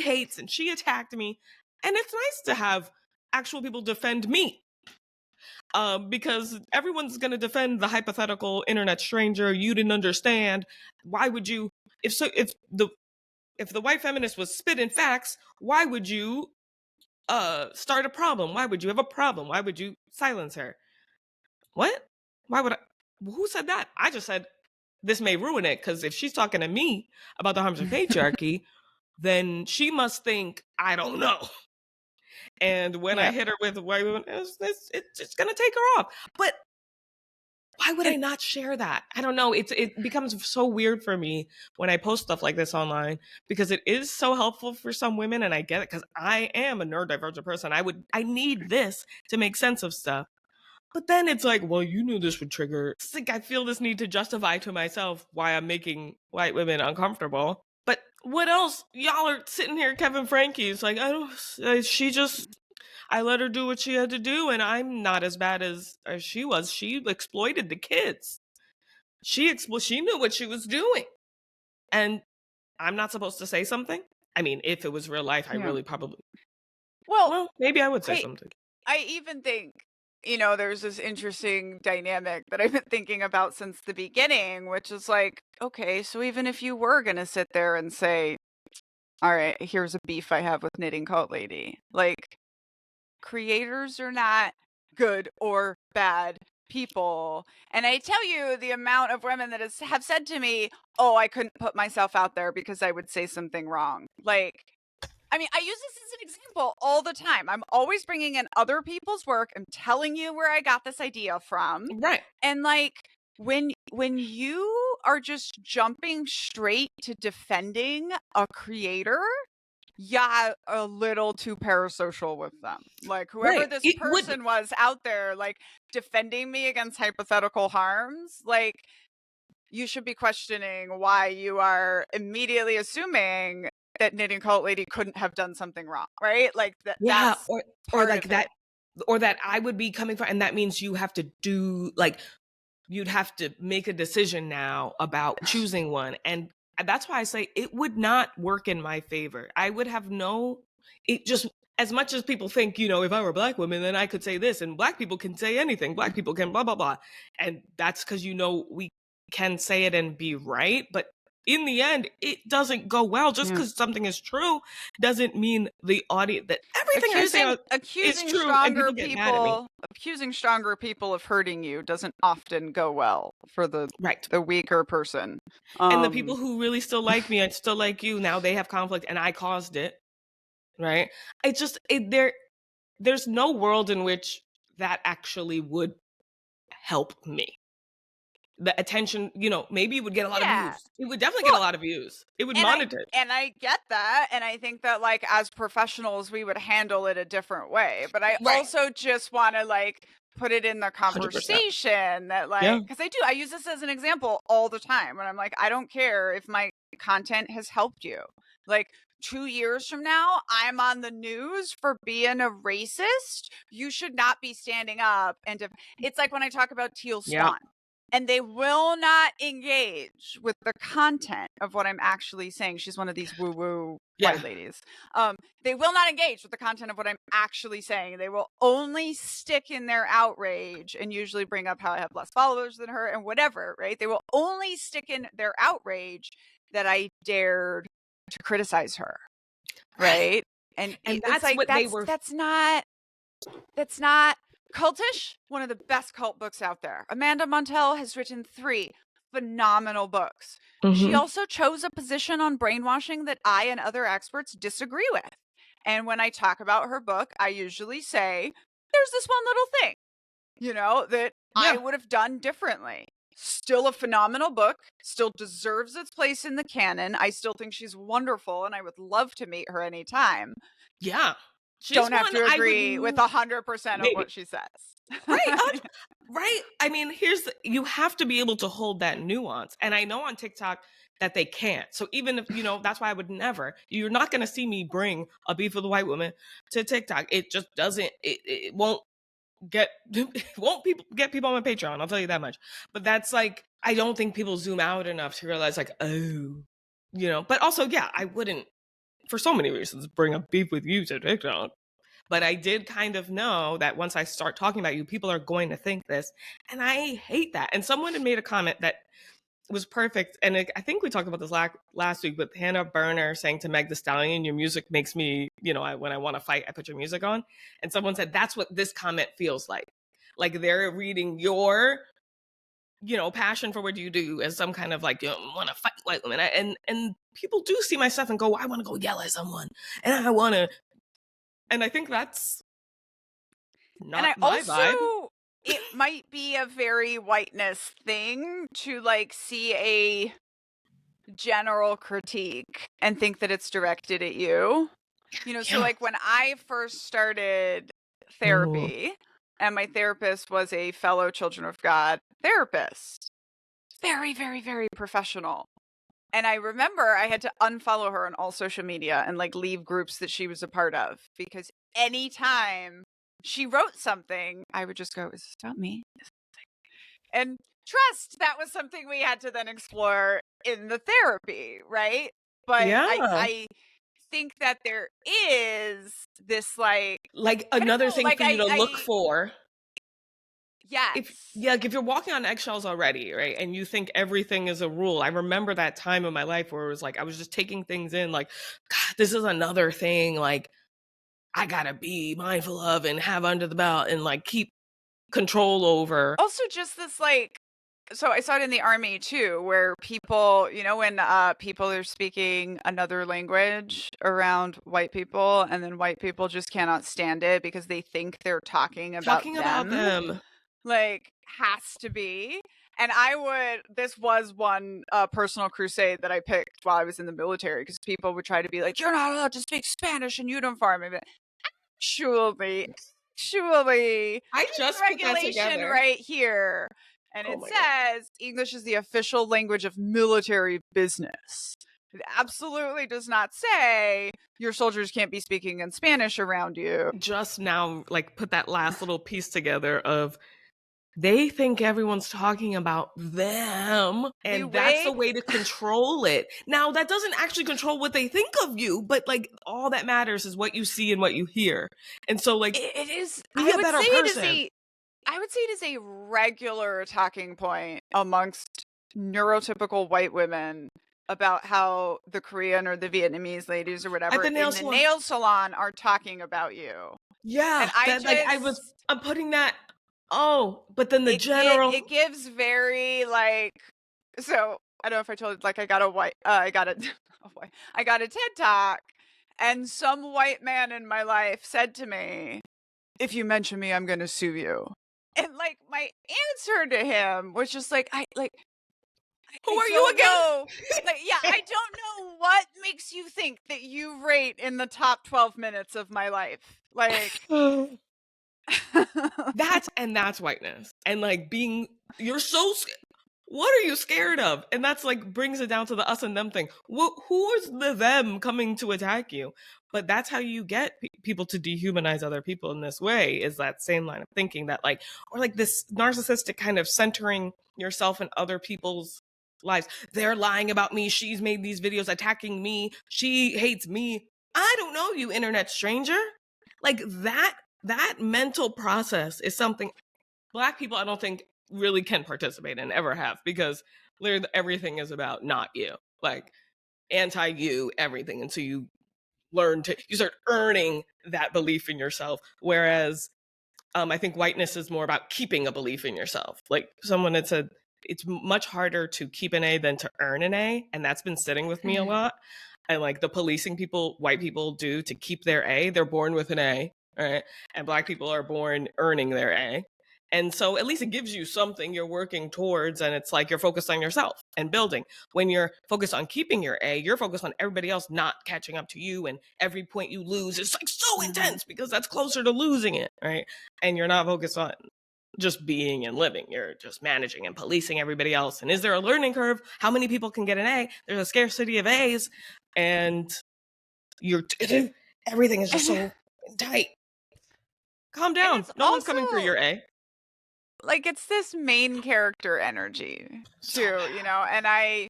hates and she attacked me. And it's nice to have actual people defend me. Because everyone's going to defend the hypothetical internet stranger you didn't understand. Why would you? If the if the white feminist was spitting facts, why would you start a problem? Why would you have a problem? Why would you silence her? What? Why would I? Who said that? I just said this may ruin it, because if she's talking to me about the harms of patriarchy, then she must think I don't know. And when I Yeah. hit her with white women, it's gonna take her off. But why would I And not share that? I don't know. It becomes so weird for me when I post stuff like this online, because it is so helpful for some women, and I get it, because I am a neurodivergent person. I need this to make sense of stuff. But then it's like, well, you knew this would trigger. It's like I feel this need to justify to myself why I'm making white women uncomfortable. But what else? Y'all are sitting here, Kevin Frankie's like, I don't. She just. I let her do what she had to do, and I'm not as bad as she was. She exploited the kids. She knew what she was doing, and I'm not supposed to say something. I mean, if it was real life, I yeah. really probably. Well, Well, maybe I would say I something. I even think, there's this interesting dynamic that I've been thinking about since the beginning, which is like, okay, so even if you were going to sit there and say, all right, here's a beef I have with Knitting Cult Lady, like, creators are not good or bad people. And I tell you, the amount of women that have said to me, oh, I couldn't put myself out there because I would say something wrong. Like, I mean, I use this as an example all the time. I'm always bringing in other people's work. I'm telling you where I got this idea from. Right. And like when you are just jumping straight to defending a creator, yeah, a little too parasocial with them. Like whoever Right. this It would. person was out there like defending me against hypothetical harms, like you should be questioning why you are immediately assuming that Knitting Cult Lady couldn't have done something wrong, right? Like Yeah, that's or part like of it. that, or that I would be coming from, and that means you have to do like you'd have to make a decision now about choosing one, and that's why I say it would not work in my favor. I would have no. It just, as much as people think, if I were a black woman, then I could say this, and black people can say anything. Black people can blah blah blah, and that's because we can say it and be right, but in the end, it doesn't go well. Just Yeah. because something is true doesn't mean the audience that everything I say is Accusing true and stronger people get mad at me. people of hurting you doesn't often go well for the Right. weaker person. And the people who really still like me and still like you, now they have conflict and I caused it. Right. It's just there's no world in which that actually would help me. The attention, maybe it would get a lot of Yeah. views. It would definitely get Well, a lot of views. It would and I monitor. and I get that, and I think that like as professionals we would handle it a different way. But I Right. also just want to like put it in the 100%. conversation that Yeah. like, because I use this as an example all the time when I'm like, I don't care if my content has helped you. Like 2 years from now, I'm on the news for being a racist. You should not be standing up and it's like when I talk about Teal Yeah. Swan. And they will not engage with the content of what I'm actually saying. She's one of these woo-woo Yeah. white ladies. They will not engage with the content of what I'm actually saying. They will only stick in their outrage and usually bring up how I have less followers than her and whatever, right? They will only stick in their outrage that I dared to criticize her, right? And And it's that's like what they were. that's not cultish. One of the best cult books out there. Amanda Montell has written 3 phenomenal books. She Mhm. also chose a position on brainwashing that I and other experts disagree with. And when I talk about her book, I usually say, there's this one little thing, that I Yeah. would have done differently. Still a phenomenal book, still deserves its place in the canon. I still think she's wonderful and I would love to meet her anytime. Yeah. She's Don't have one to I would agree with 100% of maybe. what she says. Right. Right. I mean, you have to be able to hold that nuance. And I know on TikTok that they can't. So even if, that's why I would never, you're not going to see me bring a beef with a white woman to TikTok. It just doesn't, it won't get, it won't get people on my Patreon. I'll tell you that much. But that's like, I don't think people zoom out enough to realize like, oh, but also, yeah, I wouldn't, for so many reasons, bring a beef with you to TikTok. But I did kind of know that once I start talking about you, people are going to think this. And I hate that. And someone had made a comment that was perfect. And I think we talked about this last week, but Hannah Berner saying to Meg Thee Stallion, "Your music makes me, when I want to fight, I put your music on." And someone said that's what this comment feels like. Like they're reading your, passion for what you do as some kind of like, want to fight white women. And people do see my stuff and go, I want to go yell at someone, and I want to. And I think that's And I not my vibe. also, it might be a very whiteness thing to like see a general critique and think that it's directed at you. So Yeah. like when I first started Ooh. therapy, and my therapist was a fellow Children of God therapist, very, very, very professional. And I remember I had to unfollow her on all social media and like leave groups that she was a part of, because anytime she wrote something, I would just go, "Is this about me?" And trust, that was something we had to then explore in the therapy, right? But Yeah. I think that there is this like, Like I don't another know, thing like for you to look for. yes. If you're walking on eggshells already, right, and you think everything is a rule. I remember that time in my life where it was like I was just taking things in, like, God, this is another thing, like, I gotta be mindful of and have under the belt and like keep control over. Also just this like, so I saw it in the army too, where people, when people are speaking another language around white people, and then white people just cannot stand it because they think they're talking about Talking about them, them. like, has to be. And this was one personal crusade that I picked while I was in the military, because people would try to be like, "You're not allowed to speak Spanish in uniform." And Actually, I there's just a put that regulation together. right here. And Oh it my God. says English is the official language of military business. It absolutely does not say your soldiers can't be speaking in Spanish around you. Just now, like, put that last little piece together of they think everyone's talking about them, The and that's way the way to control it. Now, that doesn't actually control what they think of you, but like all that matters is what you see and what you hear. And so, like, it is, be a better person. I would say it is a regular talking point amongst neurotypical white women about how the Korean or the Vietnamese ladies or At whatever the nail in the salon. nail salon are talking about you. Yeah, And that like I'm putting that. Oh, but then the it general. gives very like, so I don't know if I told, like, I got I got a TED Talk, and some white man in my life said to me, "If you mention me, I'm going to sue you." And like my answer to him was just like, Who I are you don't know. Like, yeah, I don't know what makes you think that you rate in the top 12 minutes of my life. Like, again? That's whiteness. And like being you're so what are you scared of? And that's like brings it down to the us and them thing. Who is the them coming to attack you? But that's how you get people to dehumanize other people in this way, is that same line of thinking that like, or like this narcissistic kind of centering yourself in other people's lives. They're lying about me. She's made these videos attacking me. She hates me. I don't know you, internet stranger. Like that mental process is something Black people I don't think really can participate in, ever have, because literally everything is about not you, like anti you everything, and so you start earning that belief in yourself, whereas I think whiteness is more about keeping a belief in yourself. Like someone had said, it's much harder to keep an A than to earn an A, and that's been sitting with me a lot. And like the policing white people do to keep their A, they're born with an A, right? And Black people are born earning their A. And so at least it gives you something you're working towards, and it's like you're focused on yourself and building. When you're focused on keeping your A, you're focused on everybody else not catching up to you, and every point you lose is like so Mhm. intense because that's closer to losing it, right? And you're not focused on just being and living. You're just managing and policing everybody else. And is there a learning curve? How many people can get an A? There's a scarcity of A's, and you're everything is just so tight. Calm And down. it's No one's coming for also your A. like, it's this main character energy So too, bad. and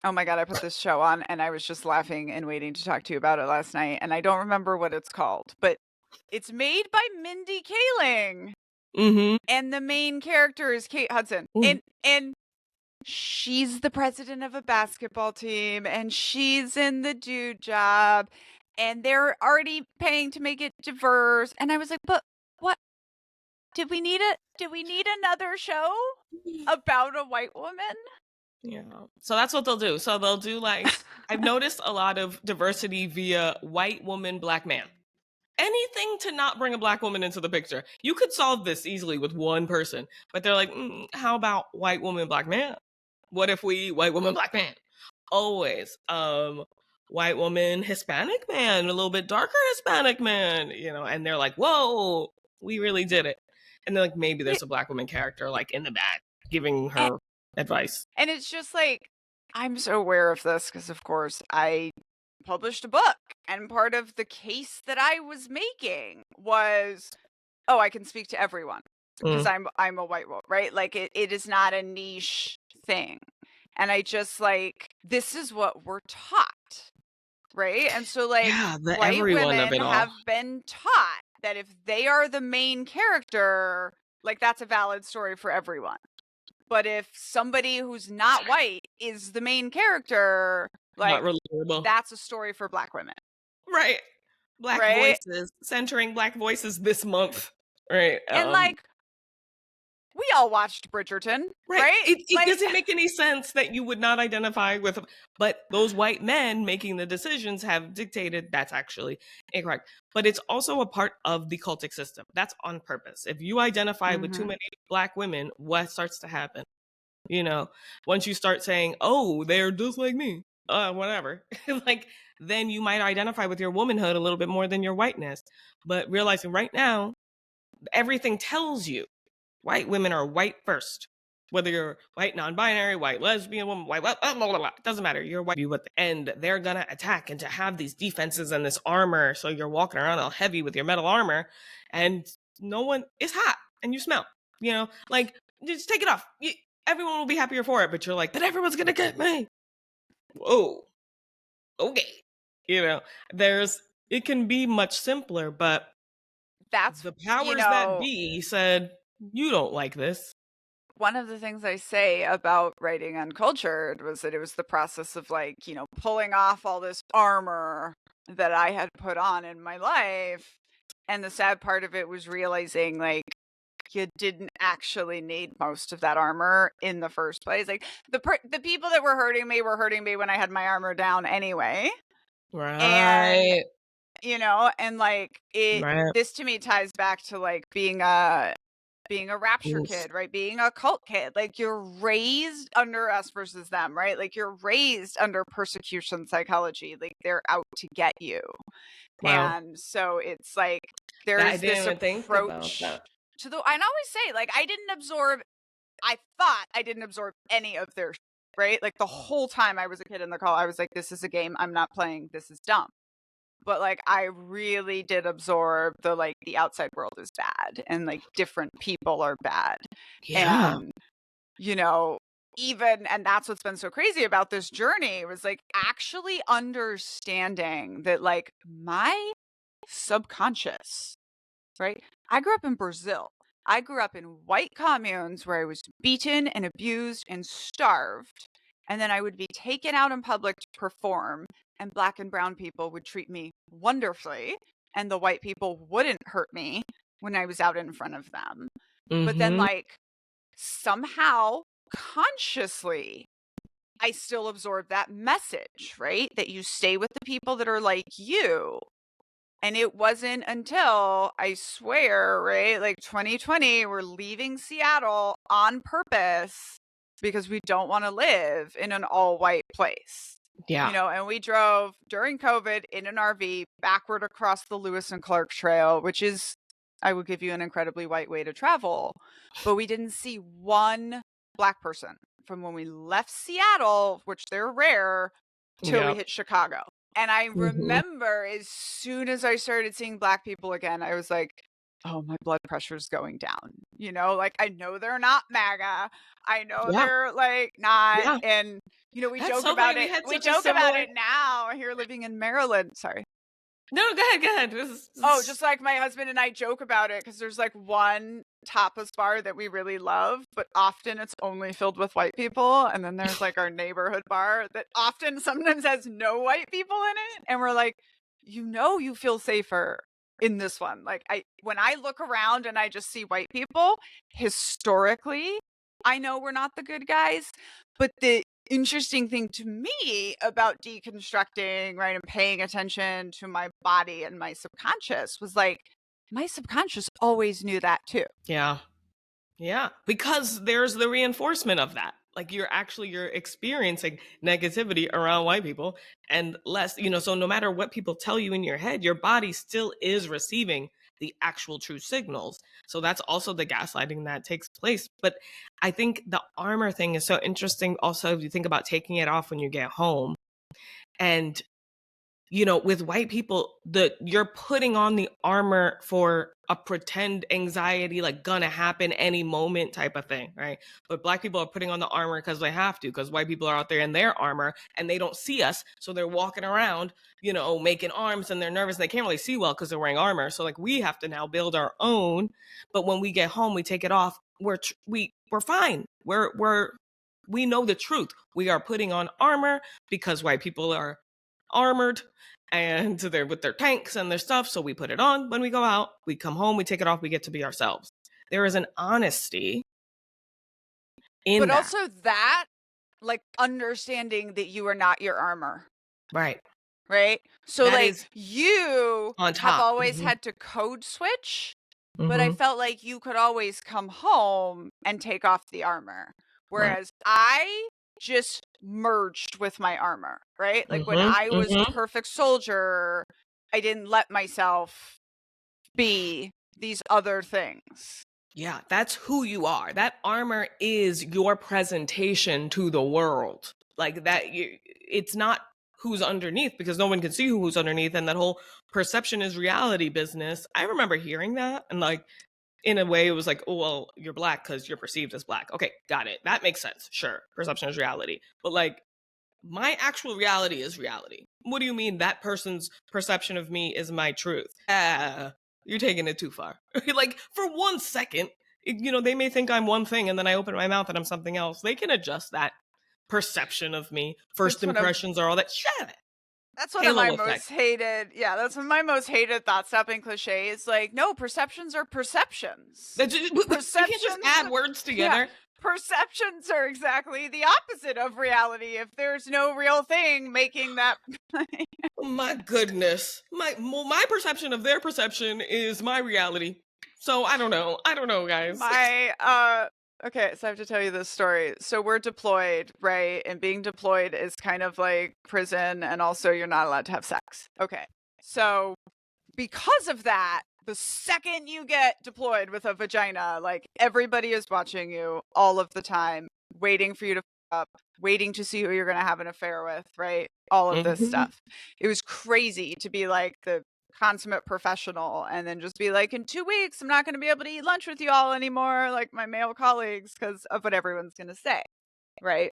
oh my God, I put this show on and I was just laughing and waiting to talk to you about it last night. And I don't remember what it's called, but it's made by Mindy Kaling. Mm-hmm. And the main character is Kate Hudson. Mm. And she's the president of a basketball team and she's in the dude job and they're already paying to make it diverse. And I was like, but what did we need another show about a white woman? Yeah. So that's what they'll do. So they'll do like, I've noticed a lot of diversity via white woman, black man. Anything to not bring a black woman into the picture. You could solve this easily with one person, but they're like, how about white woman, black man? What if we white woman, black man? Always. White woman, Hispanic man, a little bit darker Hispanic man, and they're like, whoa, we really did it. And then like maybe there's a black woman character like in the back giving her advice. And it's just like, I'm so aware of this because, of course, I published a book. And part of the case that I was making was, oh, I can speak to everyone because I'm a white woman, right? Like it is not a niche thing. And I just like, this is what we're taught, right? And so like white women have been taught that if they are the main character, like that's a valid story for everyone. But if somebody who's not white is the main character, like that's a story for black women. Right. Black voices, centering black voices this month. Right. And like, we all watched Bridgerton, right? It like, doesn't make any sense that you would not identify with, but those white men making the decisions have dictated that's actually incorrect. But it's also a part of the cultic system. That's on purpose. If you identify with too many black women, what starts to happen? Once you start saying, oh, they're just like me, whatever, like, then you might identify with your womanhood a little bit more than your whiteness. But realizing right now, everything tells you white women are white first. Whether you're white non-binary, white lesbian woman, white, blah, blah, blah, blah. Doesn't matter. You're white. And they're going to attack and to have these defenses and this armor. So you're walking around all heavy with your metal armor and no one is hot and you smell, like just take it off. Everyone will be happier for it. But you're like, but everyone's going to get me. Whoa. Okay. It can be much simpler, but that's the powers that be said, you don't like this. One of the things I say about writing Uncultured was that it was the process of like, pulling off all this armor that I had put on in my life. And the sad part of it was realizing like you didn't actually need most of that armor in the first place. Like the people that were hurting me when I had my armor down anyway. Right. And, and like this to me ties back to like being a rapture kid, right? Being a cult kid. Like you're raised under us versus them, right? Like you're raised under persecution psychology. Like they're out to get you. Wow. And so it's like there's this approach to the, I always say, like, I thought I didn't absorb any of their, right? Like the whole time I was a kid in the call, I was like, this is a game I'm not playing. This is dumb. But like I really did absorb the outside world is bad and like different people are bad. Yeah. And and that's what's been so crazy about this journey was like actually understanding that like my subconscious, right? I grew up in Brazil. I grew up in white communes where I was beaten and abused and starved. And then I would be taken out in public to perform. And black and brown people would treat me wonderfully. And the white people wouldn't hurt me when I was out in front of them. But then like somehow consciously, I still absorb that message, right? That you stay with the people that are like you. And it wasn't until, I swear, right, like 2020, we're leaving Seattle on purpose because we don't want to live in an all-white place. Yeah. And we drove during COVID in an RV backward across the Lewis and Clark Trail, which is, I would give you an incredibly white way to travel. But we didn't see one black person from when we left Seattle, which they're rare, till we hit Chicago. And I remember as soon as I started seeing black people again, I was like, oh, my blood pressure's going down. Like I know they're not MAGA. I know they're like not. Yeah. And, we joke about it. We joke about it now here living in Maryland. Sorry. No, go ahead. Oh, just like my husband and I joke about it because there's like one tapas bar that we really love, but often it's only filled with white people. And then there's like our neighborhood bar that often sometimes has no white people in it. And we're like, you feel safer in this one. Like when I look around and I just see white people, historically, I know we're not the good guys. But the interesting thing to me about deconstructing, right, and paying attention to my body and my subconscious was like, my subconscious always knew that too. Yeah. Yeah. Because there's the reinforcement of that. Like you're experiencing negativity around white people and less, so no matter what people tell you in your head, your body still is receiving the actual true signals. So that's also the gaslighting that takes place. But I think the armor thing is so interesting. Also, if you think about taking it off when you get home and with white people, you're putting on the armor for a pretend anxiety, like gonna happen any moment type of thing, right? But Black people are putting on the armor because they have to, because white people are out there in their armor and they don't see us. So they're walking around, making arms and they're nervous. And they can't really see well because they're wearing armor. So like we have to now build our own. But when we get home, we take it off. We're fine. We know the truth. We are putting on armor because white people are armored and they're with their tanks and their stuff. So we put it on when we go out, we come home, we take it off, we get to be ourselves. There is an honesty in but that. also that, like understanding that you are not your armor. Right. Right. So that like is you on top. have always had to code switch, but I felt like you could always come home and take off the armor. Whereas I just merged with my armor, right? Like when I was perfect soldier, I didn't let myself be these other things. Yeah, that's who you are. That armor is your presentation to the world. Like that, it's not who's underneath because no one can see who's underneath. And that whole perception is reality business. I remember hearing that and like, in a way, it was like, oh, well, you're Black because you're perceived as Black. Okay, got it. That makes sense. Sure, perception is reality. But like, my actual reality is reality. What do you mean that person's perception of me is my truth? You're taking it too far. Like, for 1 second, they may think I'm one thing and then I open my mouth and I'm something else. They can adjust that perception of me. First impressions are all that. Shut it. That's one of my most hated. Yeah, that's one of my most hated thought stopping cliches. Like, no, perceptions are perceptions. Perceptions. You can't just add words together. Yeah, perceptions are exactly the opposite of reality. If there's no real thing making that. Oh my goodness, my perception of their perception is my reality. So I don't know, guys. Okay, so I have to tell you this story. So we're deployed, right? And being deployed is kind of like prison, and also you're not allowed to have sex. Okay. So because of that, the second you get deployed with a vagina, like everybody is watching you all of the time, waiting for you to up, waiting to see who you're going to have an affair with, right? All of this stuff. It was crazy to be like the consummate professional and then just be like, in 2 weeks I'm not going to be able to eat lunch with you all anymore, like my male colleagues, because of what everyone's going to say, right?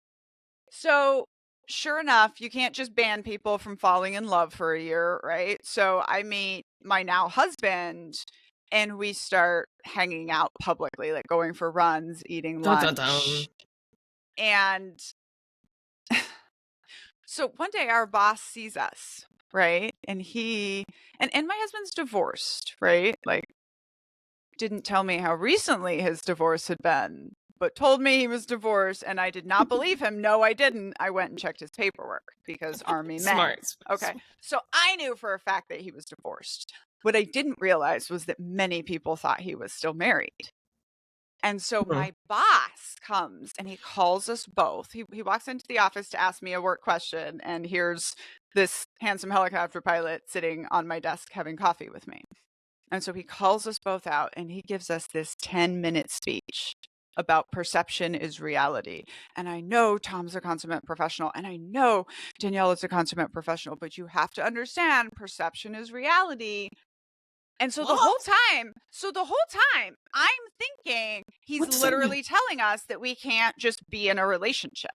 So sure enough, you can't just ban people from falling in love for a year, right? So I meet my now husband and we start hanging out publicly, like going for runs, eating lunch. And so one day our boss sees us, right? And and my husband's divorced, right? Like, didn't tell me how recently his divorce had been, but told me he was divorced, and I did not believe him. No, I didn't. I went and checked his paperwork because Army men. Smart. Okay. So I knew for a fact that he was divorced. What I didn't realize was that many people thought he was still married. And so my boss comes and he calls us both. He walks into the office to ask me a work question, and here's this handsome helicopter pilot sitting on my desk having coffee with me. And so he calls us both out and he gives us this 10-minute speech about perception is reality. And I know Tom's a consummate professional and I know Daniella's a consummate professional, but you have to understand perception is reality. And so the whole time, I'm thinking he's literally telling us that we can't just be in a relationship.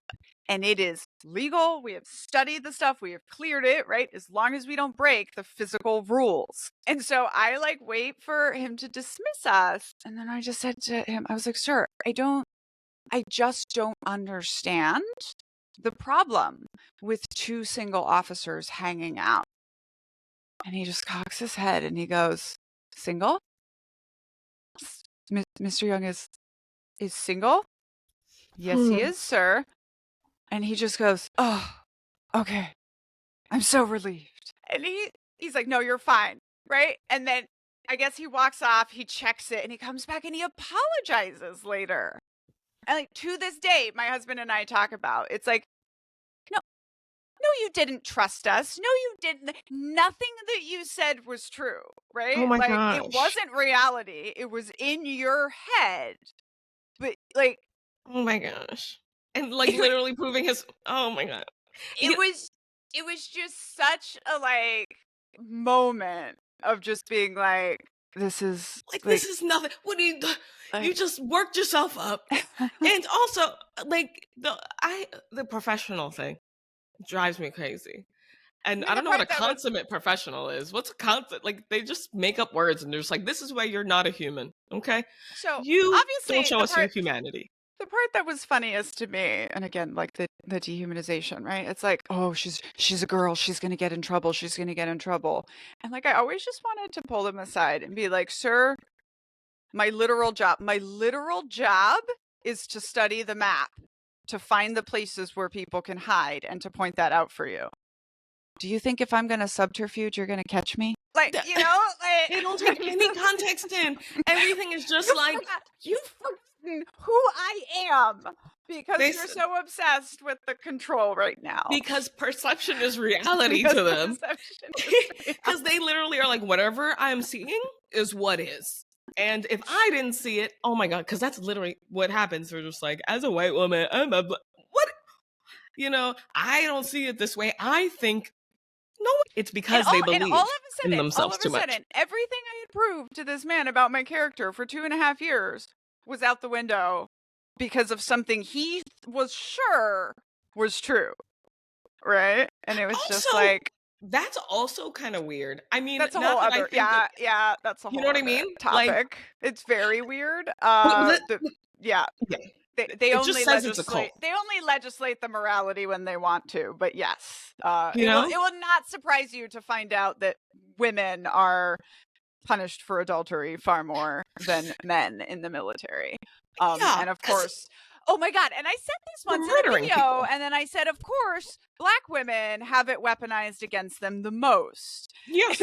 and it is legal. We have studied the stuff. We have cleared it, right? As long as we don't break the physical rules. And so I like wait for him to dismiss us. And then I just said to him, I was like, sir, I just don't understand the problem with two single officers hanging out. And he just cocks his head and he goes, single? Mr. Young is single? Yes, he is, sir. And he just goes, oh, okay. I'm so relieved. And he's like, no, you're fine. Right. And then I guess he walks off, he checks it, and he comes back and he apologizes later. And like to this day, my husband and I talk about it's like, no, you didn't trust us. No, you didn't. Nothing that you said was true, right? Oh my Like gosh. it wasn't reality. It was in your head. But like, oh my gosh. And like literally proving his, oh my God. it was just such a like moment of just being like, this is like this is nothing. What do you just worked yourself up. And also like the professional thing drives me crazy. And I don't know what a consummate professional is. What's a consummate? Like they just make up words and they're just like, this is why you're not a human. Okay. So you obviously don't show us your humanity. The part that was funniest to me, and again, like the dehumanization, right? It's like, oh, she's a girl. She's going to get in trouble. She's going to get in trouble. And like, I always just wanted to pull him aside and be like, sir, my literal job is to study the map, to find the places where people can hide and to point that out for you. Do you think if I'm going to subterfuge, you're going to catch me? Like, you know, like they don't take any context in. Everything is just you've forgotten who I am because you're so obsessed with the control right now. Because perception is reality to them. Because they literally are like, whatever I'm seeing is what is. And if I didn't see it, oh my God, because that's literally what happens. They're just like, as a white woman, I'm a what? You know, I don't see it this way. I think no, it's because they believe in themselves too much. Everything I had proved to this man about my character for 2.5 years was out the window because of something he was sure was true, right? And it was also, just like that's also kind of weird. I mean, that's a whole other that's a whole you know what I mean? Topic. Like, it's very weird. They only legislate the morality when they want to, but yes, it will not surprise you to find out that women are punished for adultery far more than men in the military. And of course, oh my God! And I said this once in a video, people. And then I said, of course, Black women have it weaponized against them the most. Yes.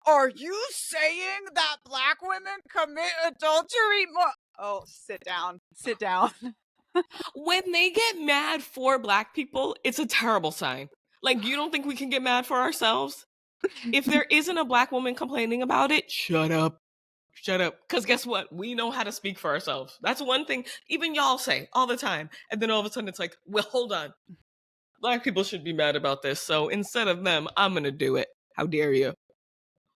Are you saying that Black women commit adultery more? Oh, sit down. When they get mad for Black people, it's a terrible sign. Like, you don't think we can get mad for ourselves? If there isn't a Black woman complaining about it, shut up. Because guess what? We know how to speak for ourselves. That's one thing even y'all say all the time. And then all of a sudden it's like, well, hold on. Black people should be mad about this. So instead of them, I'm going to do it. How dare you?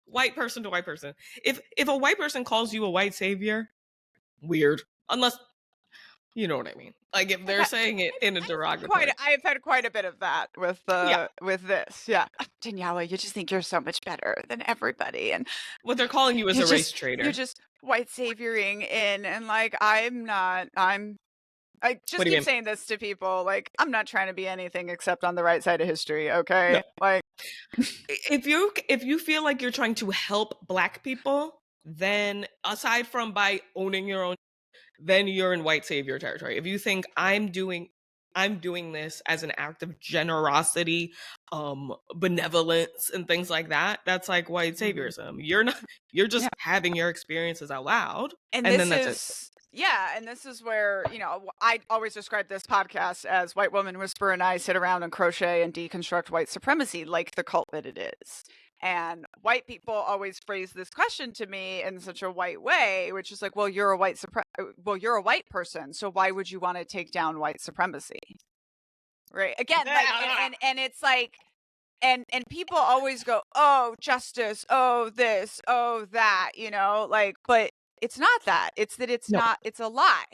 White person to white person. If a white person calls you a white savior, weird. Unless, you know what I mean. Like if they're saying it in a derogatory. I've had quite a bit of that with this. Yeah. Daniella, you just think you're so much better than everybody. And what they're calling you is a race traitor. You're just white savioring in. And like, I just keep saying this to people. Like, I'm not trying to be anything except on the right side of history. Okay. No. Like, if you feel like you're trying to help Black people, then aside from by owning your own, then you're in white savior territory. If you think I'm doing this as an act of generosity, benevolence and things like that, that's like white saviorism. You're just having your experiences out loud. And then that's it. Yeah, and this is where, I always describe this podcast as White Woman Whisper and I sit around and crochet and deconstruct white supremacy like the cult that it is. And white people always phrase this question to me in such a white way, which is like, well, you're a white person, so why would you want to take down white supremacy? Right? Again, like, and it's like, and people always go, oh, justice, oh, this, oh, that, like, but it's not that. It's that it's not, it's a lie.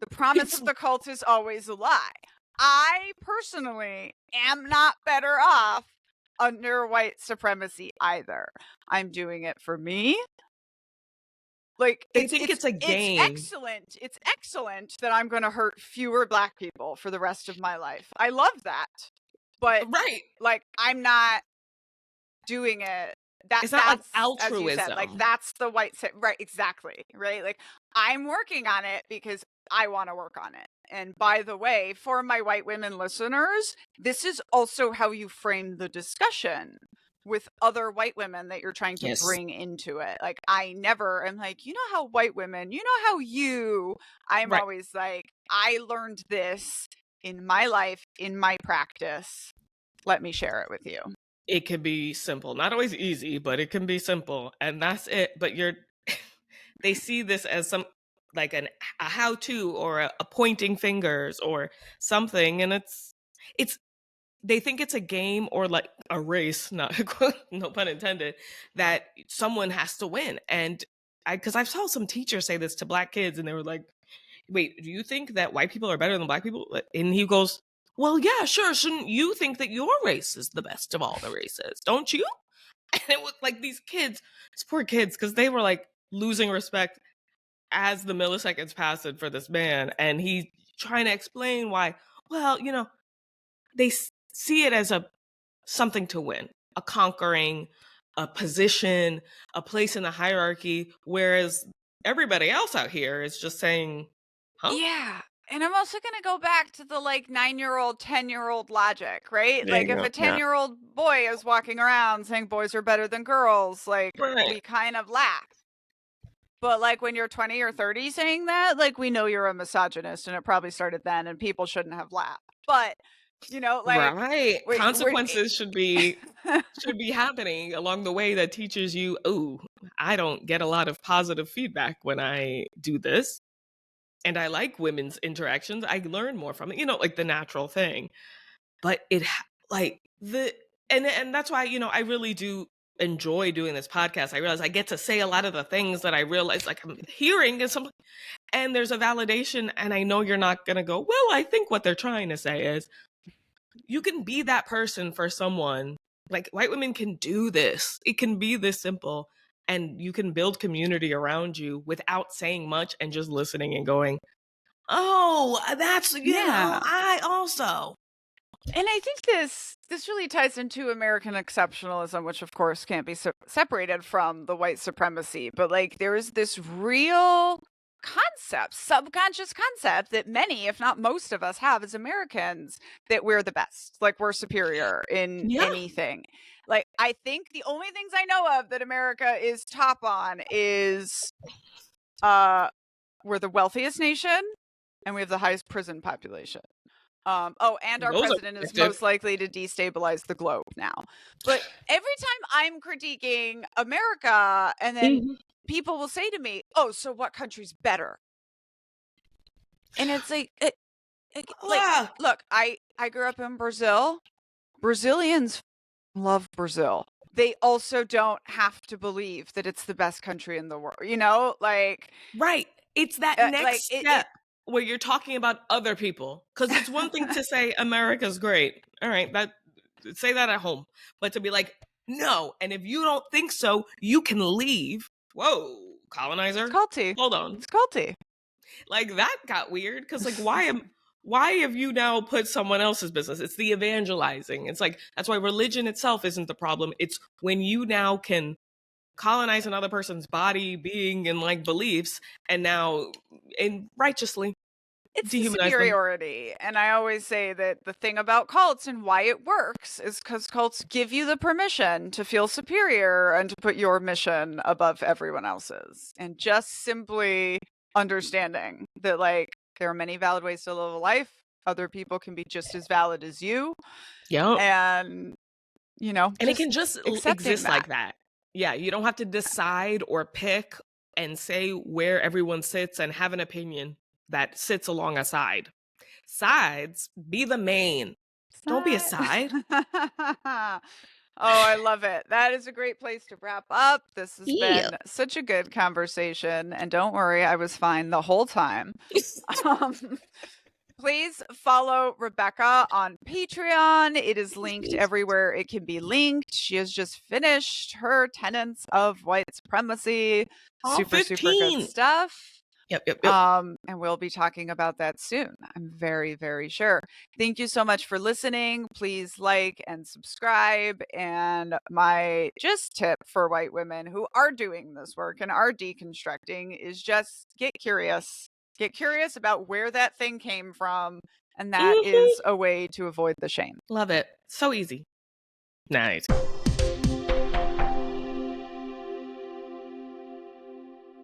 The promise of the cult is always a lie. I personally am not better off under white supremacy either. I'm doing it for me. Like, They think it's a it's game. excellent. It's excellent that I'm gonna hurt fewer Black people for the rest of my life. I love that. But, Right. like, I'm not doing it. It's not like That's, as you said, like, altruism. that's the right, exactly, right? Like, I'm working on it because I wanna work on it. And by the way, for my white women listeners, this is also how you frame the discussion with other white women that you're trying to Yes. bring into it. Like, I never am like, you know how white women, you know how I'm Right. always like, I learned this in my life, in my practice. Let me share it with you. It can be simple. Not always easy, but it can be simple. And that's it. But they see this as some like a how to or a pointing fingers or something. And it's they think it's a game or like a race, not no pun intended, that someone has to win. And because I saw some teachers say this to Black kids, and they were like, "Wait, do you think that white people are better than Black people?" And he goes, "Well, yeah, sure. Shouldn't you think that your race is the best of all the races? Don't you?" And it was like these kids, these poor kids, because they were like losing respect as the milliseconds passed for this man, and he trying to explain why. Well, they see it as a something to win, a conquering, a position, a place in the hierarchy, whereas everybody else out here is just saying, huh? Yeah. And I'm also going to go back to the like 9-year-old, 10-year-old logic, right? There Like you if go. a Yeah. 10-year-old boy is walking around saying boys are better than girls, like Right. we kind of laugh. But like when you're 20 or 30 saying that, like we know you're a misogynist and it probably started then and people shouldn't have laughed. But, like Right. we Consequences should be happening along the way that teaches you, oh, I don't get a lot of positive feedback when I do this. And I like women's interactions. I learn more from it, like the natural thing. But like and that's why, I really do enjoy doing this podcast. I realize I get to say a lot of the things that I realize like I'm hearing and there's a validation, and I know you're not going to go, well, I think what they're trying to say is you can be that person for someone. Like white women can do this. It can be this simple, and you can build community around you without saying much and just listening and going, "Oh, that's, Yeah. I also." And I think this really ties into American exceptionalism, which of course can't be separated from the white supremacy. But like there is this real concept, subconscious concept that many, if not most of us have as Americans, that we're the best, like we're superior in Yeah. anything. Like I think the only things I know of that America is top on is we're the wealthiest nation and we have the highest prison population. And our Those are president is predictive. most likely to destabilize the globe now. But every time I'm critiquing America, and then Mhm. people will say to me, "Oh, so what country's better?" And it's like, Ah, look, I grew up in Brazil. Brazilians love Brazil. They also don't have to believe that it's the best country in the world. right. It's that Like next it step where you're talking about other people. Because it's one thing to say America's great. All right, say that at home. But to be like, no, and if you don't think so, you can leave. Whoa, it's colonizer. culty. Hold on. It's culty. Like that got weird because like why have you now put someone else's business? It's the evangelizing. It's like that's why religion itself isn't the problem. It's when you now can colonize another person's body, being, and like beliefs, and now and righteously It's the dehumanize them. superiority. And I always say that the thing about cults and why it works is because cults give you the permission to feel superior and to put your mission above everyone else's. And just simply understanding that, like, there are many valid ways to live a life. Other people can be just as valid as you. Yep. And, And it just can just accepting exist that. like that. Yeah, you don't have to decide or pick and say where everyone sits and have an opinion that sits along a side. Sides, be the main. Don't be a Side. side. Oh, I love it. That is a great place to wrap up. This has Yeah. been such a good conversation. And don't worry, I was fine the whole time. Um, Please follow Rebecca on Patreon. It is linked Please. everywhere it can be linked. She has just finished her Tenets of White Supremacy. All Super, super good 15. stuff. Yep. And we'll be talking about that soon. I'm very, very sure. Thank you so much for listening. Please like and subscribe. And my just tip for white women who are doing this work and are deconstructing is just get curious. Get curious about where that thing came from. And that Mhm. is a way to avoid the shame. Love it. So easy. Nice.